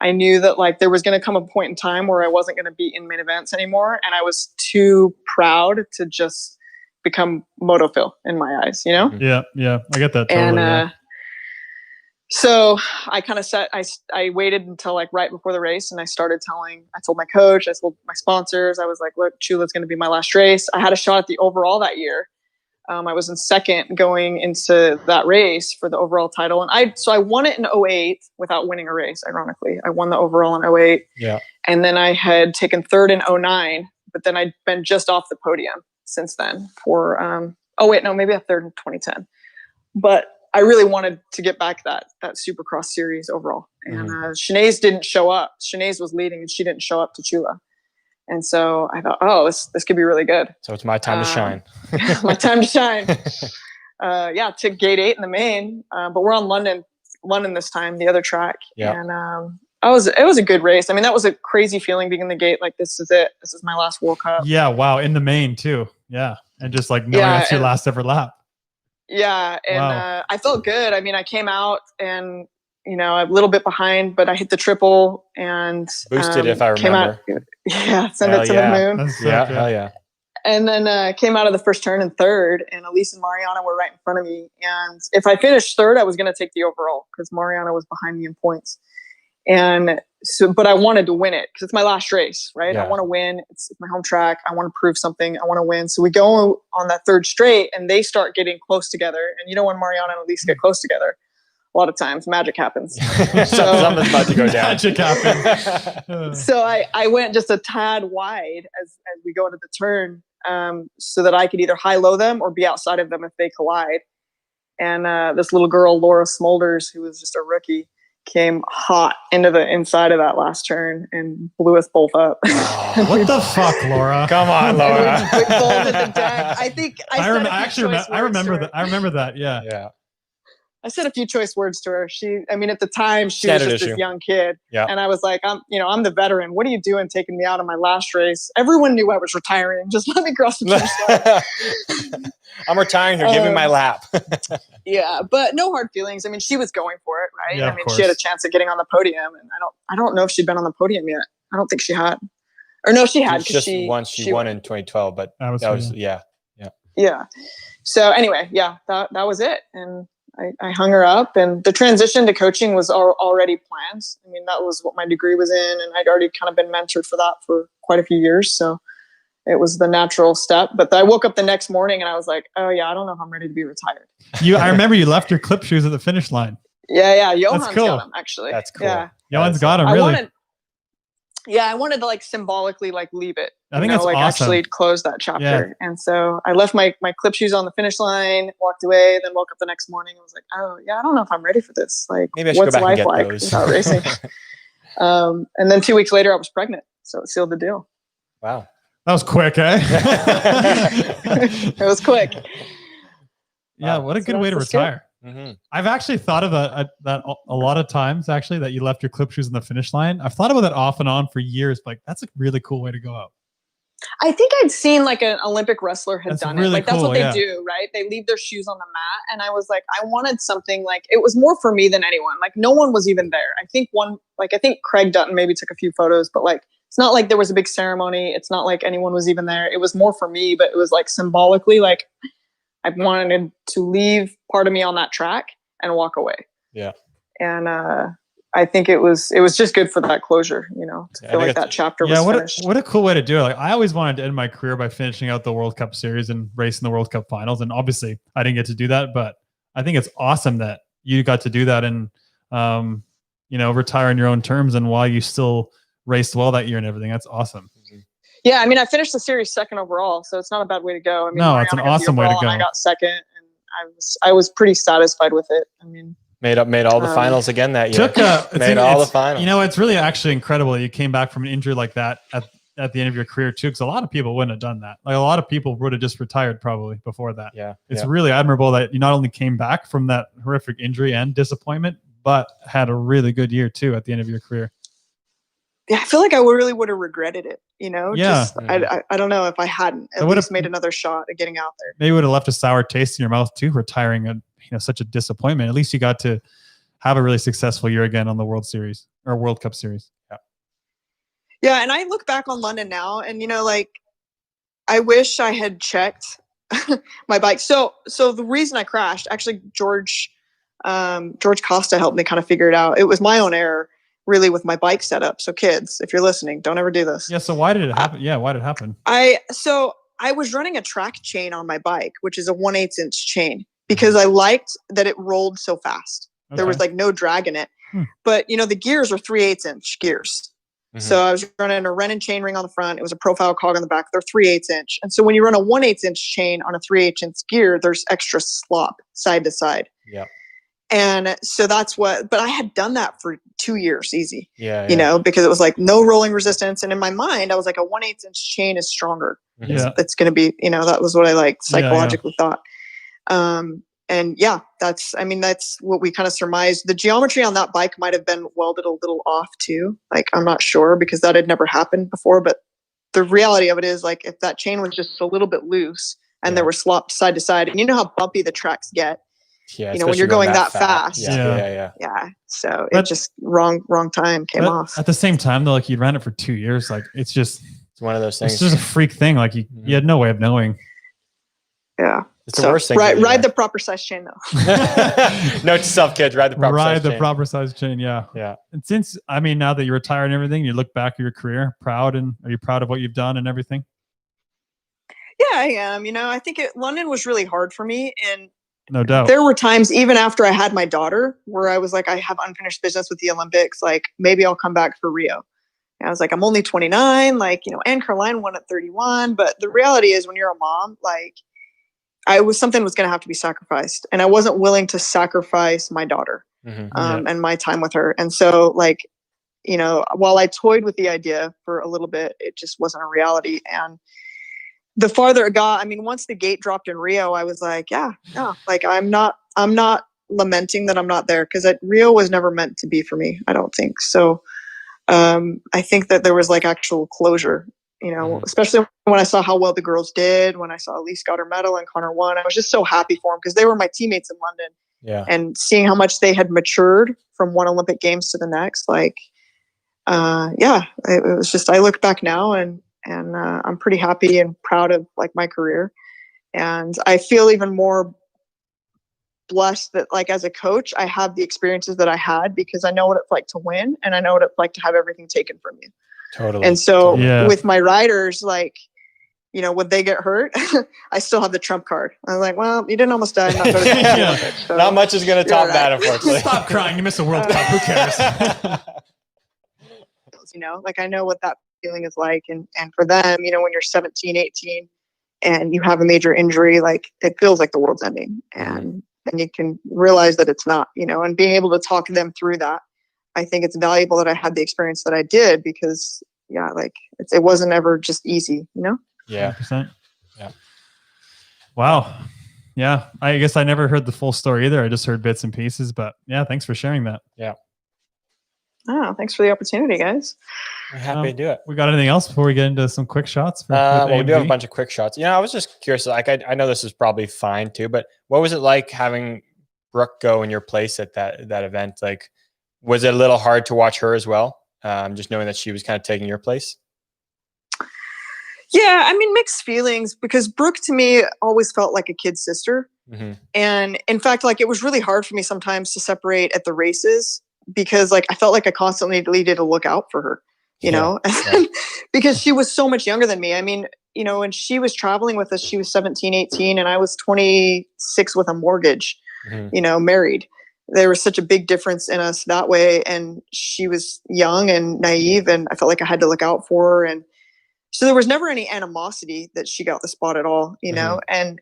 I knew that like there was going to come a point in time where I wasn't going to be in main events anymore. And I was too proud to just become Moto Phil in my eyes, Yeah. I get that. Totally, and so I kind of I waited until like right before the race, and I told my coach, I told my sponsors, I was like, look, Chula's going to be my last race. I had a shot at the overall that year. I was in second going into that race for the overall title. And I won it in 2008 without winning a race. Ironically, I won the overall in 2008. Yeah. And then I had taken third in 2009, but then I'd been just off the podium since then for, maybe a third in 2010, but I really wanted to get back that Supercross series overall. And Sinead didn't show up. Sinead was leading and she didn't show up to Chula. And so I thought, this could be really good. So it's my time to shine. My time to shine. Took gate 8 in the main, but we're on London this time, the other track. Yeah. And it was a good race. I mean, that was a crazy feeling being in the gate. Like, this is it. This is my last World Cup. Yeah. Wow. In the main too. Yeah. And just like knowing that's your last ever lap. Yeah. And I felt good. I mean, I came out and, a little bit behind, but I hit the triple and boosted, if I remember. Send it to the moon. That's sick, hell yeah. And then came out of the first turn in third, and Elise and Mariana were right in front of me. And if I finished third, I was going to take the overall because Mariana was behind me in points. And so, but I wanted to win it because it's my last race, right? Yeah. I want to win. It's my home track. I want to prove something. I want to win. So we go on that third straight, and they start getting close together. And when Mariana and Elise get close together, a lot of times magic happens. Something's about to go down. Magic happens. So I went just a tad wide as we go into the turn, so that I could either high-low them or be outside of them if they collide. And this little girl, Laura Smolders, who was just a rookie, came hot into the inside of that last turn and blew us both up. Oh, what the fuck, Laura? Come on, Laura. We folded the deck. I think I remember that. Yeah. Yeah. I said a few choice words to her. At the time she Standard was just issue. this young kid. Yeah. And I was like, I'm the veteran. What are you doing taking me out of my last race? Everyone knew I was retiring. Just let me cross the finish line. I'm retiring here. Give me my lap. Yeah, but no hard feelings. I mean, she was going for it, right? Yeah, I mean, she had a chance at getting on the podium, and I don't know if she'd been on the podium yet. I don't think she had. Or no, she had. Just once she won in 2012, but that was yeah. So anyway, that was it. And I hung her up, and the transition to coaching was already planned. I mean, that was what my degree was in, and I'd already kind of been mentored for that for quite a few years. So it was the natural step. But I woke up the next morning and I was like, oh yeah, I don't know if I'm ready to be retired. I remember you left your clip shoes at the finish line. Yeah. Johan's cool. got them, actually. That's cool. Yeah. Johan's got them, really. I wanted to like symbolically like leave it. I think that's awesome. Actually close that chapter. Yeah. And so I left my clip shoes on the finish line, walked away, then woke up the next morning and was like, oh yeah, I don't know if I'm ready for this. Like, maybe I should what's go back life like those. without racing? And then 2 weeks later I was pregnant. So it sealed the deal. Wow. That was quick, eh? It was quick. Yeah. What a good way to retire. Mm-hmm. I've actually thought of that a lot of times, actually, that you left your clip shoes in the finish line. I've thought about that off and on for years. Like, that's a really cool way to go out. I think I'd seen like an Olympic wrestler had done really it. Like, that's cool, what they do, right? They leave their shoes on the mat. And I was like, I wanted something like, it was more for me than anyone. Like, no one was even there. I think Craig Dutton maybe took a few photos, but like, it's not like there was a big ceremony. It's not like anyone was even there. It was more for me, but it was like symbolically, like I wanted to leave part of me on that track and walk away. Yeah. And I think it was just good for that closure, to feel like that chapter was finished. What a cool way to do it. Like, I always wanted to end my career by finishing out the World Cup series and racing the World Cup finals. And obviously I didn't get to do that, but I think it's awesome that you got to do that. And retire on your own terms and while you still raced well that year and everything. That's awesome. Yeah, I mean, I finished the series second overall, so it's not a bad way to go. I mean, no, it's an awesome way to go. And I got second, and I was pretty satisfied with it. I mean, made all the finals again that year. Made all the finals. It's really actually incredible. You came back from an injury like that at the end of your career too, because a lot of people wouldn't have done that. Like a lot of people would have just retired probably before that. Yeah, it's really admirable that you not only came back from that horrific injury and disappointment, but had a really good year too at the end of your career. Yeah, I feel like I really would have regretted it. Yeah. I don't know if I hadn't at least made another shot at getting out there. Maybe would have left a sour taste in your mouth too, retiring such a disappointment. At least you got to have a really successful year again on the World Series or World Cup Series. Yeah, and I look back on London now, and I wish I had checked my bike. So the reason I crashed, actually, George Costa helped me kind of figure it out. It was my own error, really, with my bike setup. So kids, if you're listening, don't ever do this. Yeah. So why did it happen? Why did it happen? I was running a track chain on my bike, which is a 1/8 inch chain, because I liked that it rolled so fast. Okay. There was like no drag in it, but the gears are 3/8 inch gears. Mm-hmm. So I was running a Renan chain ring on the front. It was a profile cog on the back. They're 3/8 inch. And so when you run a 1/8 inch chain on a 3/8 inch gear, there's extra slop side to side. Yeah. And so but I had done that for 2 years easy, yeah. Because it was like no rolling resistance. And in my mind, I was like, a 1/8 inch chain is stronger. Yeah. It's going to be, that was what I like psychologically thought. And that's what we kind of surmised. The geometry on that bike might have been welded a little off too. Like, I'm not sure because that had never happened before, but the reality of it is, like, if that chain was just a little bit loose and there were slopped side to side, and how bumpy the tracks get, when you're going that fast. Yeah. So it just wrong time came off. At the same time though, like, you ran it for 2 years. Like, it's one of those things. It's just a freak thing. Like you had no way of knowing. Yeah. It's the worst thing. Ride the proper size chain though. Note to self, kids, ride the proper size chain. Yeah. Yeah. And since, now that you're retired and everything, you look back at your career, are you proud of what you've done and everything? Yeah, I am. I think London was really hard for me, and no doubt there were times even after I had my daughter where I was like, I have unfinished business with the Olympics. Like, maybe I'll come back for Rio. And I was like, I'm only 29. Like, Anne Caroline won at 31. But the reality is, when you're a mom, like, something was going to have to be sacrificed, and I wasn't willing to sacrifice my daughter and my time with her. And so, like, while I toyed with the idea for a little bit, it just wasn't a reality. And the farther it got, once the gate dropped in Rio, I was like, like, I'm not lamenting that I'm not there, because Rio was never meant to be for me. I don't think so. I think that there was like actual closure. Especially when I saw how well the girls did, when I saw Elise got her medal and Connor won, I was just so happy for them, because they were my teammates in London. Yeah. And seeing how much they had matured from one Olympic Games to the next, like, it was just, I look back now and I'm pretty happy and proud of, like, my career. And I feel even more blessed that, like, as a coach, I have the experiences that I had, because I know what it's like to win, and I know what it's like to have everything taken from you. Totally. And so with my riders, like, when they get hurt, I still have the trump card. I was like, well, you didn't almost die. Not much is going to top that, unfortunately. Stop crying. You missed a World Cup. Who cares? Like, I know what that feeling is like. And for them, when you're 17, 18 and you have a major injury, like, it feels like the world's ending. And you can realize that it's not, and being able to talk them through that. I think it's valuable that I had the experience that I did, because it wasn't ever just easy, Yeah. 100%. Yeah. Wow. Yeah. I guess I never heard the full story either. I just heard bits and pieces, but yeah, thanks for sharing that. Yeah. Oh, thanks for the opportunity, guys. We're happy to do it. We got anything else before we get into some quick shots? We do have a bunch of quick shots. I was just curious. Like, I know this is probably fine too, but what was it like having Brooke go in your place at that event? Like, was it a little hard to watch her as well? Just knowing that she was kind of taking your place? Yeah, mixed feelings, because Brooke to me always felt like a kid sister. Mm-hmm. And in fact, like, it was really hard for me sometimes to separate at the races, because, like, I felt like I constantly needed to look out for her, because she was so much younger than me. When she was traveling with us, she was 17, 18, and I was 26 with a mortgage, married. there was such a big difference in us that way. And she was young and naive, and I felt like I had to look out for her. And so there was never any animosity that she got the spot at all, you know? And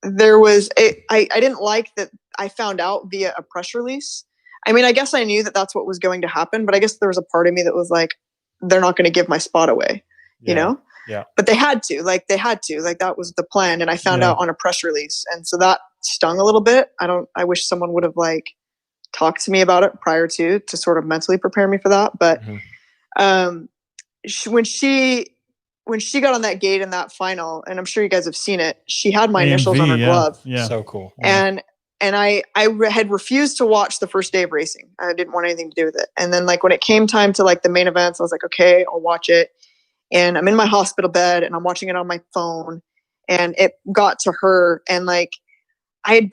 there was, I didn't like that I found out via a press release. I mean, I guess I knew that that's what was going to happen, but I guess there was a part of me that was like, they're not going to give my spot away, you know? Yeah. But they had to, like that was the plan. And I found out on a press release. And so that stung a little bit. I wish someone would have like talked to me about it prior to sort of mentally prepare me for that. But when she got on that gate in that final, and I'm sure you guys have seen it, she had my initials on her glove. Yeah. So cool. And I had refused to watch the first day of racing. I didn't want anything to do with it. And then like when it came time to like the main events, I was like, okay, I'll watch it. And I'm in my hospital bed and I'm watching it on my phone, and it got to her, and like I'd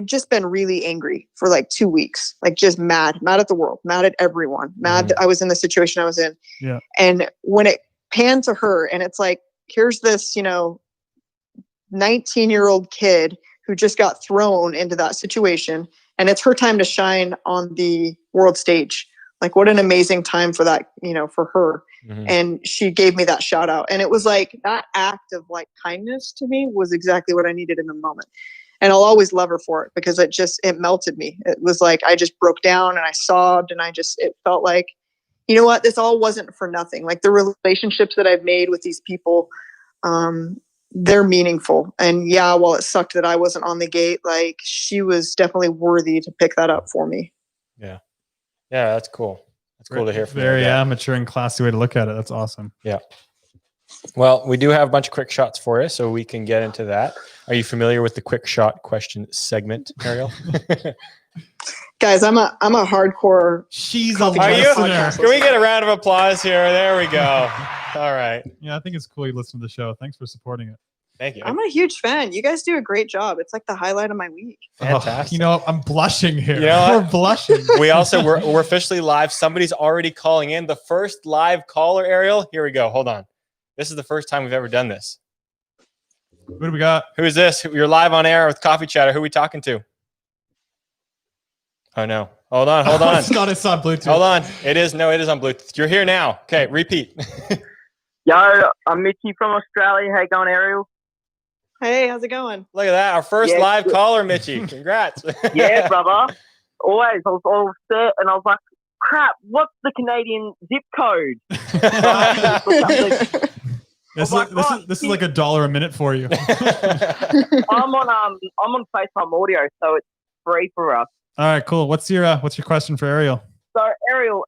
just been really angry for like 2 weeks, like just mad at the world, mad at everyone, mad that I was in the situation I was in. Yeah. And when it panned to her, and it's like, here's this, 19-year-old kid who just got thrown into that situation, and it's her time to shine on the world stage. Like, what an amazing time for that, for her. And she gave me that shout out. And it was like that act of like kindness to me was exactly what I needed in the moment. And I'll always love her for it, because it melted me. It was like, I just broke down and I sobbed, and it felt like, you know what, this all wasn't for nothing. Like the relationships that I've made with these people, they're meaningful. And yeah, while it sucked that I wasn't on the gate, like she was definitely worthy to pick that up for me. Yeah. Yeah. That's cool. That's cool to hear from you. Very amateur and classy way to look at it. That's awesome. Yeah. Well, we do have a bunch of quick shots for you, so we can get into that. Are you familiar with the quick shot question segment, Arielle? Guys, I'm a hardcore. She's a Are you? listener. Can we get a round of applause here? There we go. All right. Yeah, I think it's cool you listen to the show. Thanks for supporting it. Thank you. I'm a huge fan. You guys do a great job. It's like the highlight of my week. Fantastic. I'm blushing here. You know what? We're blushing. We're officially live. Somebody's already calling in. The first live caller, Arielle. Here we go. Hold on. This is the first time we've ever done this. Who do we got? Who is this? You're live on air with Coffee Chatter. Who are we talking to? Oh, no. Hold on. It's on Bluetooth. Hold on. It is on Bluetooth. You're here now. Okay, repeat. Yo, I'm Mitchy from Australia. How you going, Arielle? Hey, how's it going? Look at that. Our first live caller, Mitchy. Congrats. Yeah, brother. Always. I was all set, and I was like, crap, what's the Canadian zip code? This is like $1 a minute for you. I'm on FaceTime audio, so it's free for us. All right, cool. What's your question for Arielle? So, Arielle,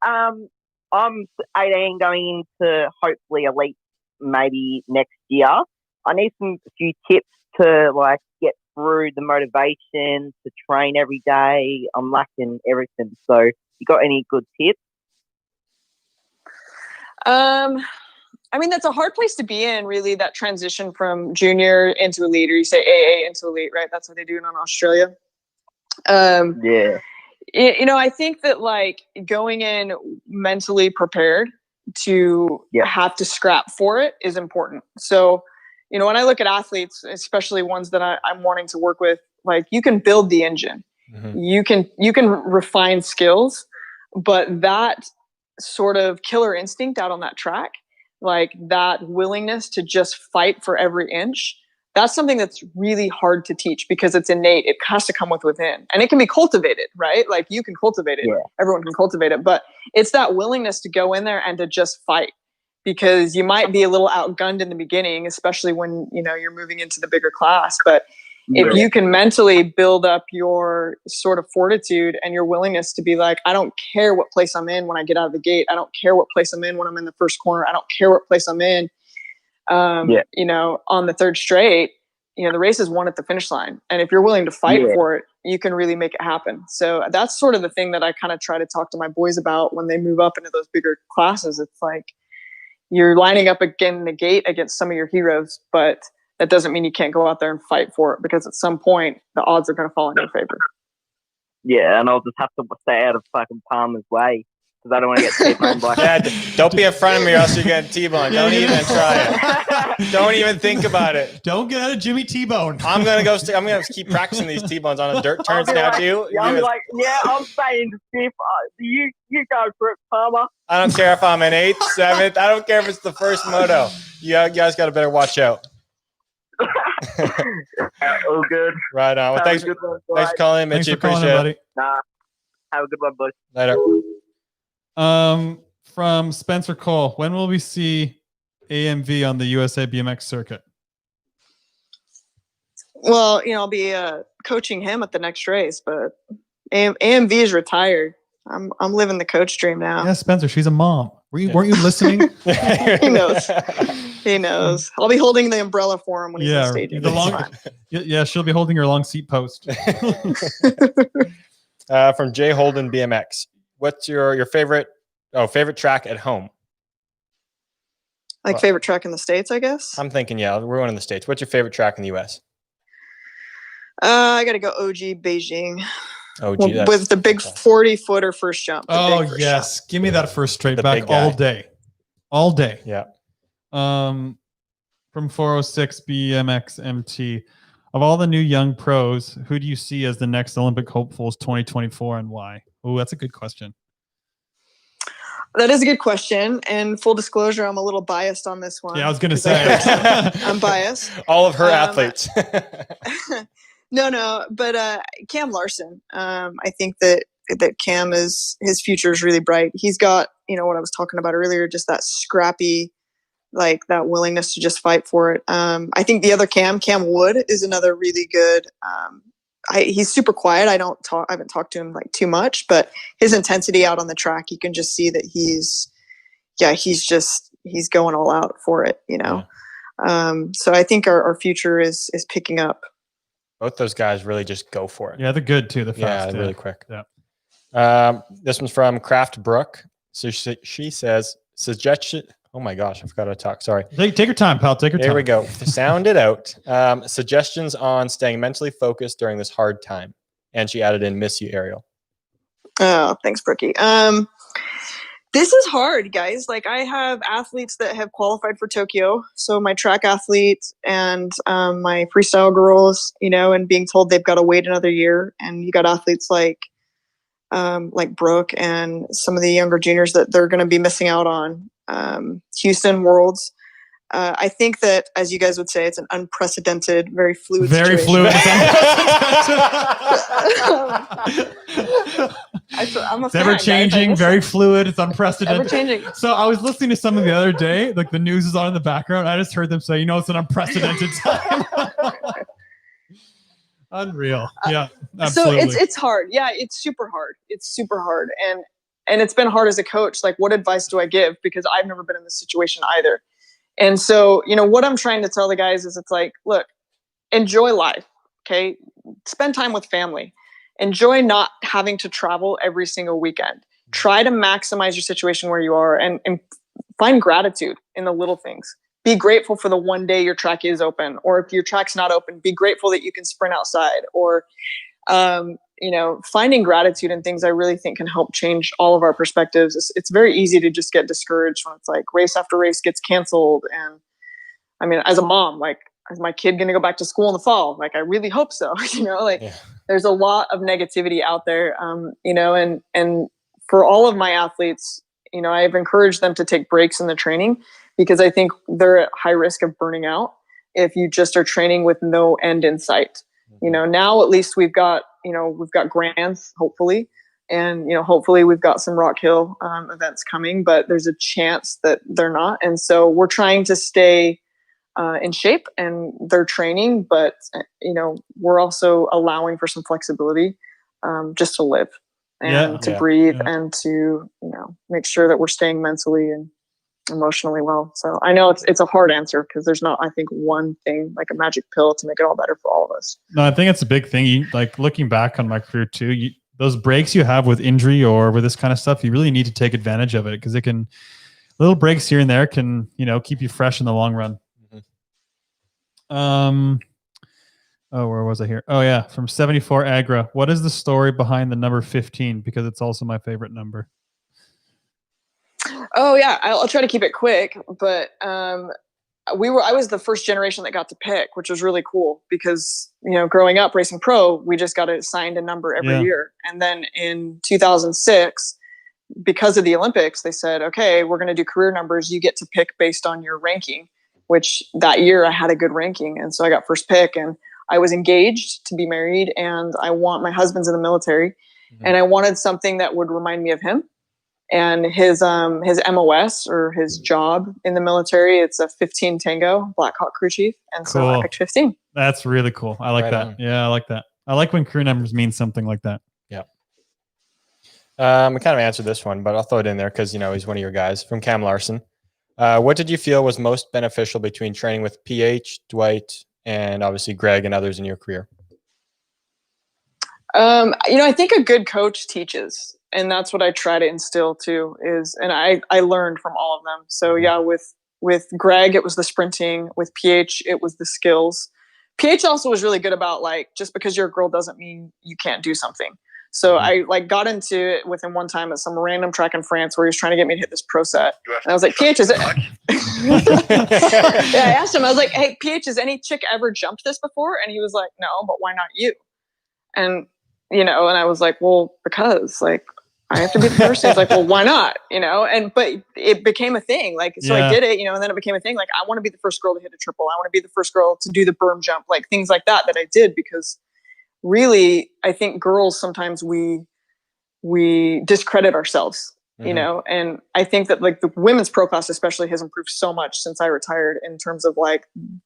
I'm 18, going into hopefully elite maybe next year. I need a few tips to like get through the motivation to train every day. I'm lacking everything. So, you got any good tips? I mean, that's a hard place to be in, really, that transition from junior into elite, or you say AA into elite, right? That's what they do in Australia. Yeah. I think that like going in mentally prepared to have to scrap for it is important. So, when I look at athletes, especially ones that I'm wanting to work with, like you can build the engine, you can refine skills, but that sort of killer instinct out on that track, like that willingness to just fight for every inch, that's something that's really hard to teach because it's innate. It has to come within, and it can be cultivated, right? Like you can cultivate it. Yeah. Everyone can cultivate it, but it's that willingness to go in there and to just fight, because you might be a little outgunned in the beginning, especially when, you're moving into the bigger class. But if you can mentally build up your sort of fortitude and your willingness to be like, I don't care what place I'm in when I get out of the gate. I don't care what place I'm in when I'm in the first corner. I don't care what place I'm in, on the third straight, the race is won at the finish line. And if you're willing to fight for it, you can really make it happen. So that's sort of the thing that I kind of try to talk to my boys about when they move up into those bigger classes. It's like you're lining up again the gate against some of your heroes, but that doesn't mean you can't go out there and fight for it, because at some point the odds are going to fall in your favor. Yeah, and I'll just have to stay out of fucking Palmer's way. because I don't want to get T-boned by. Yeah, don't be in front of me, or else you're getting T-boned. Don't even try it. Don't even think about it. Don't get out of Jimmy T-bone. I'm gonna keep practicing these T-bones on a dirt turns now too. I'll be like, I'm staying stiff. You go for it, Palmer. I don't care if I'm in 8th, 7th. I don't care if it's the first moto. You guys got to better watch out. All good. Right on. Well, thanks for calling in, Mitchie. Appreciate it. Buddy. Nah, have a good one, boys. Later. From Spencer Cole, when will we see AMV on the USA BMX circuit? Well, I'll be coaching him at the next race, but AMV is retired. I'm living the coach dream now. Yeah, Spencer, she's a mom. Weren't you listening? He knows. He knows. I'll be holding the umbrella for him when he's on stage. She'll be holding your long seat post. From Jay Holden BMX, what's your favorite track at home? Favorite track in the States, I guess. I'm thinking, we're going in the States. What's your favorite track in the US? I got to go OG Beijing. OG, with the big 40-footer first jump. Oh yes, give me that first straight back all day. Yeah. From 406 BMX MT, of all the new young pros, who do you see as the next Olympic hopefuls 2024 and why? Oh, that's a good question. That is a good question. And full disclosure, I'm a little biased on this one. Yeah, I was going to say. I'm biased. All of her athletes. No, but Cam Larson. I think that Cam his future is really bright. He's got, what I was talking about earlier, just that scrappy, that willingness to just fight for it. I think the other Cam Wood, is another really good. He's super quiet. I haven't talked to him too much, but his intensity out on the track, you can just see that he's going all out for it, Yeah. So I think our future is picking up. Both those guys really just go for it. Yeah, they're good too. They're fast. Yeah, really quick. Yeah. This one's from Craft Brooke. So she says, suggestion. Oh my gosh, I forgot how to talk. Sorry. Take your time, pal. Take your time. Here we go. Sound it out. Suggestions on staying mentally focused during this hard time. And she added in, miss you, Arielle. Oh, thanks, Brookie. This is hard, guys. I have athletes that have qualified for Tokyo. So my track athletes and my freestyle girls, and being told they've got to wait another year. And you got athletes like Brooke and some of the younger juniors that they're going to be missing out on. Houston Worlds. I think that, as you guys would say, it's an unprecedented, very fluid situation. It's ever changing, very fluid. It's unprecedented. Ever changing. So I was listening to someone the other day, the news is on in the background. I just heard them say, it's an unprecedented time. Unreal. Yeah, absolutely. So it's hard. Yeah, it's super hard. It's super hard. And it's been hard as a coach. What advice do I give? Because I've never been in this situation either. And so, what I'm trying to tell the guys is look, enjoy life. Okay. Spend time with family. Enjoy not having to travel every single weekend. Try to maximize your situation where you are and find gratitude in the little things. Be grateful for the one day your track is open, or if your track's not open, be grateful that you can sprint outside, or, finding gratitude in things I really think can help change all of our perspectives. It's very easy to just get discouraged when it's race after race gets canceled. And I mean, as a mom, is my kid going to go back to school in the fall? I really hope so. There's a lot of negativity out there, and for all of my athletes, I've encouraged them to take breaks in the training because I think they're at high risk of burning out if you just are training with no end in sight. Now at least we've got grants, hopefully. And, hopefully we've got some Rock Hill events coming, but there's a chance that they're not. And so we're trying to stay in shape and they're training, but, we're also allowing for some flexibility just to live and to breathe and to, make sure that we're staying mentally and emotionally well. So I know it's a hard answer because there's not, I think, one thing like a magic pill to make it all better for all of us. No, I think it's a big thing. Looking back on my career too, those breaks you have with injury or with this kind of stuff, you really need to take advantage of it because little breaks here and there can, keep you fresh in the long run. Mm-hmm. Where was I here? Oh yeah. From 74 Agra. What is the story behind the number 15? Because it's also my favorite number. Oh yeah, I'll try to keep it quick, but I was the first generation that got to pick, which was really cool because, growing up racing pro, we just got assigned a number every year. And then in 2006, because of the Olympics, they said, okay, we're going to do career numbers. You get to pick based on your ranking, which that year I had a good ranking. And so I got first pick, and I was engaged to be married, and my husband's in the military, and I wanted something that would remind me of him. And his MOS, or his job in the military, it's a 15 Tango Black Hawk crew chief. And so I picked 15. That's really cool. I like that. On. Yeah, I like that. I like when crew numbers mean something like that. Yeah. I kind of answered this one, but I'll throw it in there because, he's one of your guys. From Cam Larson. What did you feel was most beneficial between training with PH, Dwight, and obviously Greg and others in your career? I think a good coach teaches. And that's what I try to instill too and I learned from all of them. So yeah, with Greg, it was the sprinting. With PH, it was the skills. PH also was really good about just because you're a girl doesn't mean you can't do something. So I got into it with him one time at some random track in France where he was trying to get me to hit this pro set. And I was like, PH, is it? Yeah, I asked him, I was like, hey, PH, has any chick ever jumped this before? And he was like, no, but why not you? And, and I was like, well, because I have to be the first. He's like, well, why not? But it became a thing. So I did it, and then it became a thing. I want to be the first girl to hit a triple. I want to be the first girl to do the berm jump, things like that I did, because really, I think girls, sometimes we discredit ourselves, and I think that the women's pro class especially has improved so much since I retired in terms of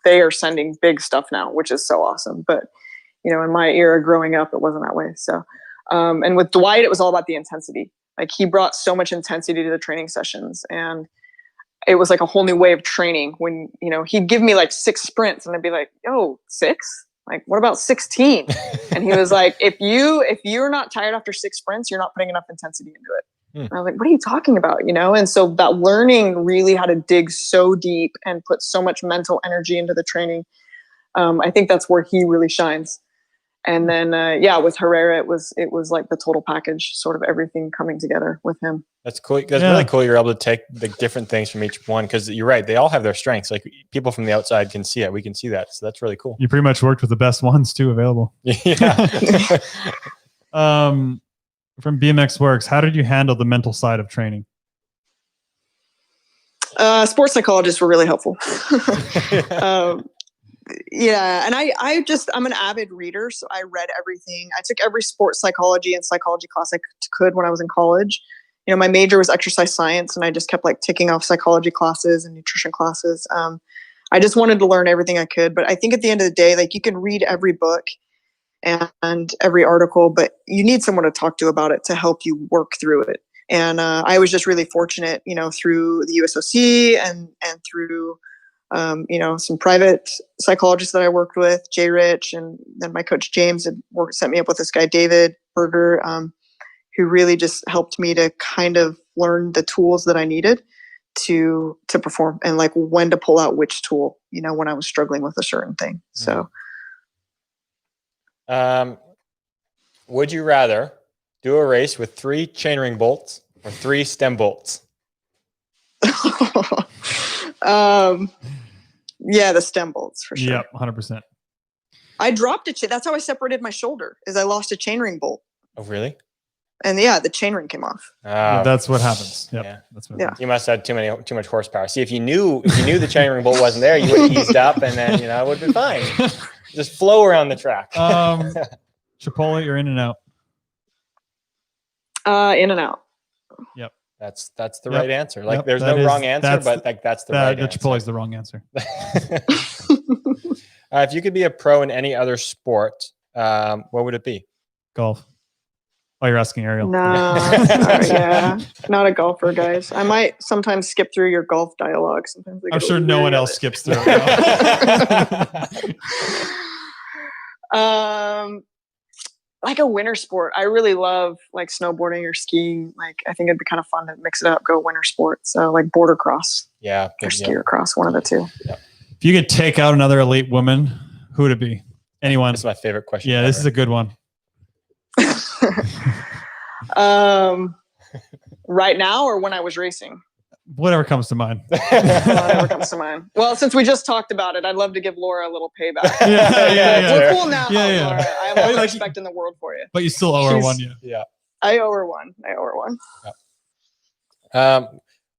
they are sending big stuff now, which is so awesome. But, in my era growing up, it wasn't that way. So, and with Dwight, it was all about the intensity. He brought so much intensity to the training sessions, and it was a whole new way of training when, he'd give me 6 sprints and I'd be like, yo, 6? What about 16? And he was like, if you're not tired after 6 sprints, you're not putting enough intensity into it. And I was like, what are you talking about? And so that learning really how to dig so deep and put so much mental energy into the training. I think that's where he really shines. And then, with Herrera, it was the total package, sort of everything coming together with him. That's cool. That's really cool. You're able to take the different things from each one, because you're right. They all have their strengths. People from the outside can see it. We can see that. So that's really cool. You pretty much worked with the best ones too available. Yeah. From BMX Works, how did you handle the mental side of training? Sports psychologists were really helpful. Yeah. And I'm an avid reader. So I read everything. I took every sports psychology and psychology class I could when I was in college. My major was exercise science, and I just kept ticking off psychology classes and nutrition classes. I just wanted to learn everything I could. But I think at the end of the day, you can read every book and every article, but you need someone to talk to about it to help you work through it. And I was just really fortunate, through the USOC and through some private psychologists that I worked with, Jay Rich, and then my coach James had sent me up with this guy, David Berger, who really just helped me to kind of learn the tools that I needed to perform, and when to pull out which tool, when I was struggling with a certain thing. So, would you rather do a race with 3 chainring bolts or 3 stem bolts? Yeah, the stem bolts for sure. Yep, 100%. I dropped a that's how I separated my shoulder, is I lost a chainring bolt. Oh, really? And the chainring came off. That's what happens. Yep. Yeah, that's what happens. You must have had too much horsepower. See, if you knew the chainring bolt wasn't there, you would have eased up, and then it would have been fine. Just flow around the track. Chipotle, you're in and out. In and out. Yep. That's the right answer. Yep, there's no wrong answer, but that's the right answer. Chipotle is the wrong answer. If you could be a pro in any other sport, what would it be? Golf. Oh, you're asking Arielle. No, yeah, not a golfer, guys. I might sometimes skip through your golf dialogue. Sometimes I'm sure no one else skips through it. A winter sport. I really love snowboarding or skiing. I think it'd be kind of fun to mix it up, go winter sport. So border cross. Yeah. Or skier cross, one of the two. Yeah. If you could take out another elite woman, who would it be? Anyone? This is my favorite question. Yeah, this is a good one. Right now or when I was racing? Whatever comes to mind. Whatever comes to mind. Well, since we just talked about it, I'd love to give Laura a little payback. Yeah. We're cool now, Yeah. Laura. I have all the respect in the world for you. But you still owe her one. Yeah. I owe her one.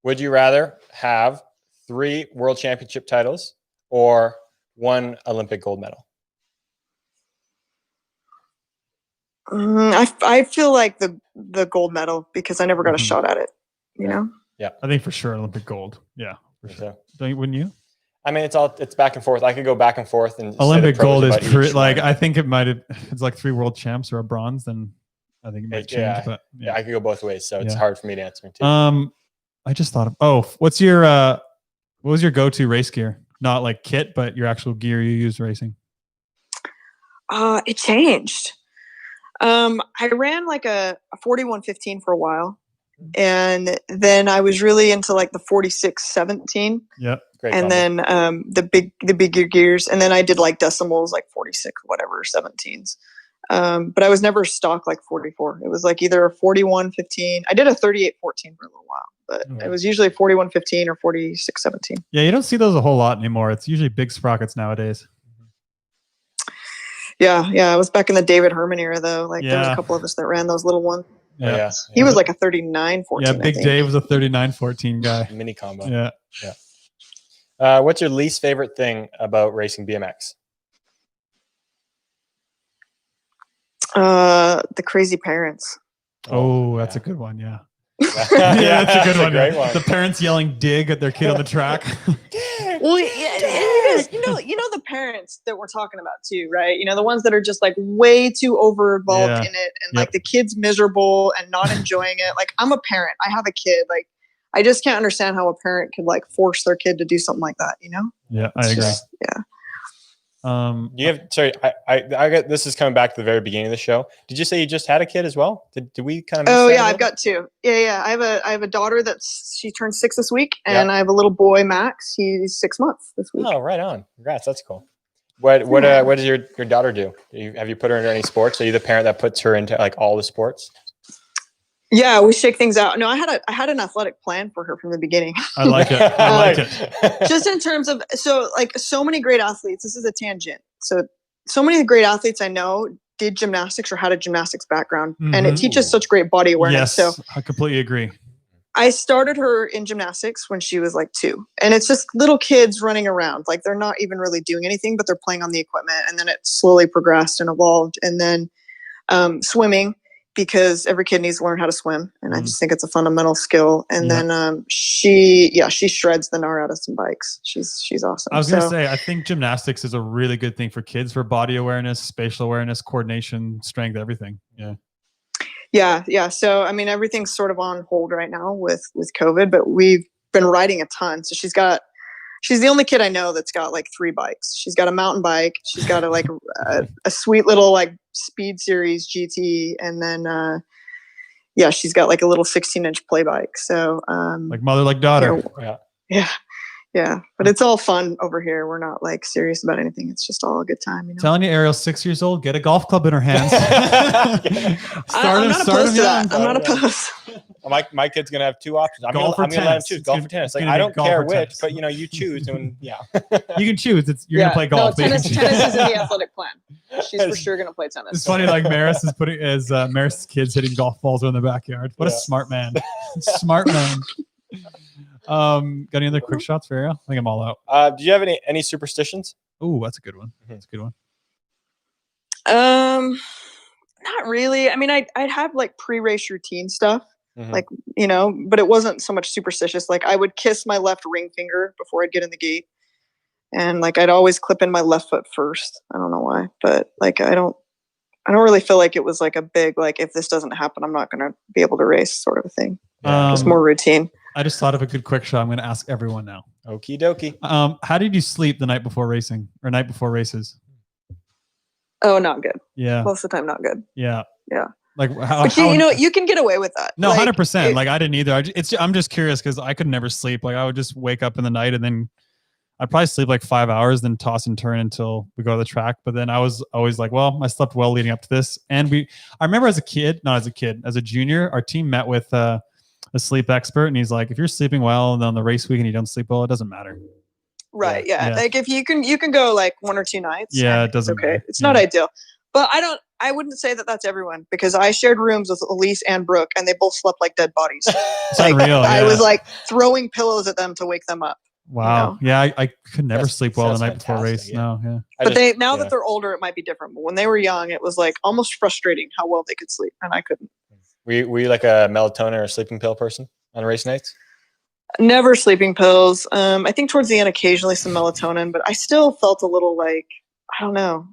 Would you rather have 3 world championship titles or 1 Olympic gold medal? I feel like the gold medal because I never got a shot at it. You know. Yeah, I think for sure Olympic gold. Yeah, for sure. Wouldn't you? I mean, it's back and forth. I could go back and forth and Olympic gold is like I think it might have. It's like 3 world champs or a bronze. Then I think it might change. But I could go both ways, so it's hard for me to answer too. I just thought of what was your go-to race gear? Not like kit, but your actual gear you use racing. It changed. I ran like a 4115 for a while. And then I was really into like the 4617. Yep. Great and combo. then the bigger gears. And then I did like decimals, like 46, whatever, 17s. But I was never stock like 44. It was like either a 4115. I did a 3814 for a little while, but it was usually 4115 or 4617. Yeah, you don't see those a whole lot anymore. It's usually big sprockets nowadays. Yeah. It was back in the David Herman era though. Like there was a couple of us that ran those little ones. Yeah. He was like a 3914. Yeah, Big Dave was a 3914 guy. Mini combo. Yeah. What's your least favorite thing about racing BMX? The crazy parents. Oh, that's a good one. Yeah. That's That's a good one. Great one. The parents yelling "dig" at their kid on the track. Well, you know the parents that we're talking about too, right? You know, the ones that are just like way too over involved in it, and like the kid's miserable and not enjoying it. Like I'm a parent, I have a kid. Like I just can't understand how a parent could like force their kid to do something like that. You know? Yeah, I agree. You have I got this is coming back to the very beginning of the show. Did you say you just had a kid as well? Did we kind of? Oh yeah, I've got 2. Yeah. I have a daughter she turned 6 this week, and I have a little boy, Max. He's 6 months this week. Oh, right on. Congrats, that's cool. What does your daughter do? Have you put her into any sports? Are you the parent that puts her into like all the sports? Yeah, we shake things out. No, I had an athletic plan for her from the beginning. I like it. I like it. Just in terms of so many great athletes. This is a tangent. So many great athletes I know did gymnastics or had a gymnastics background, and it teaches such great body awareness. Yes, so I completely agree. I started her in gymnastics when she was like 2, and it's just little kids running around. Like they're not even really doing anything, but they're playing on the equipment. And then it slowly progressed and evolved. And then swimming, because every kid needs to learn how to swim. And I just think it's a fundamental skill. And then she shreds the gnar out of some bikes. She's awesome. I was going to say, I think gymnastics is a really good thing for kids for body awareness, spatial awareness, coordination, strength, everything. Yeah. So, I mean, everything's sort of on hold right now with COVID, but we've been riding a ton. So she's the only kid I know that's got like 3 bikes. She's got a mountain bike. She's got a sweet little like Speed Series GT. And then, she's got like a little 16-inch play bike. So, like mother, like daughter. Yeah. But it's all fun over here. We're not like serious about anything. It's just all a good time. You know? Telling you, Arielle's 6 years old. Get a golf club in her hands. I'm not opposed to that. I'm not opposed. My kid's gonna have 2 options. I'm golf gonna let him choose golf or tennis. Like I don't care which, tennis. but you choose, and you can choose. You're gonna play golf. No, tennis is in the athletic plan. She's for sure gonna play tennis. It's funny, like Maris is Maris' kids hitting golf balls in the backyard. What a smart man! Smart man. Got any other quick shots for Arielle? I think I'm all out. Do you have any superstitions? Oh, that's a good one. That's a good one. Not really. I mean, I'd have like pre-race routine stuff, like, but it wasn't so much superstitious. Like I would kiss my left ring finger before I'd get in the gate. And like, I'd always clip in my left foot first. I don't know why, but like, I don't really feel like it was like a big, like, if this doesn't happen, I'm not going to be able to race sort of a thing. Just more routine. I just thought of a good quick shot. I'm going to ask everyone now. Okie dokie. How did you sleep the night before racing or night before races? Oh, not good. Yeah. Most of the time, not good. Yeah. Yeah. Like but you can get away with that. No, 100%. Like I didn't either. I'm just curious because I could never sleep. Like I would just wake up in the night and then I'd probably sleep like 5 hours, then toss and turn until we go to the track. But then I was always like, well, I slept well leading up to this. And I remember as a junior, our team met with a sleep expert, and he's like, if you're sleeping well and on the race week and you don't sleep well, it doesn't matter. Right. Yeah. Yeah. Like if you can go like 1 or 2 nights. Yeah, and it doesn't it's okay. matter. It's Yeah. not ideal. But I wouldn't say that that's everyone, because I shared rooms with Elise and Brooke, and they both slept like dead bodies. It's Like, unreal. I Yeah. was like throwing pillows at them to wake them up. Wow. know? Yeah, I could never That's- sleep well the sounds night before race. fantastic, yeah. No, yeah. I But just- now yeah. that they're older, it might be different. But when they were young, it was like almost frustrating how well they could sleep, and I couldn't. Were you like a melatonin or sleeping pill person on race nights? Never sleeping pills. I think towards the end, occasionally some melatonin, but I still felt a little like, I don't know.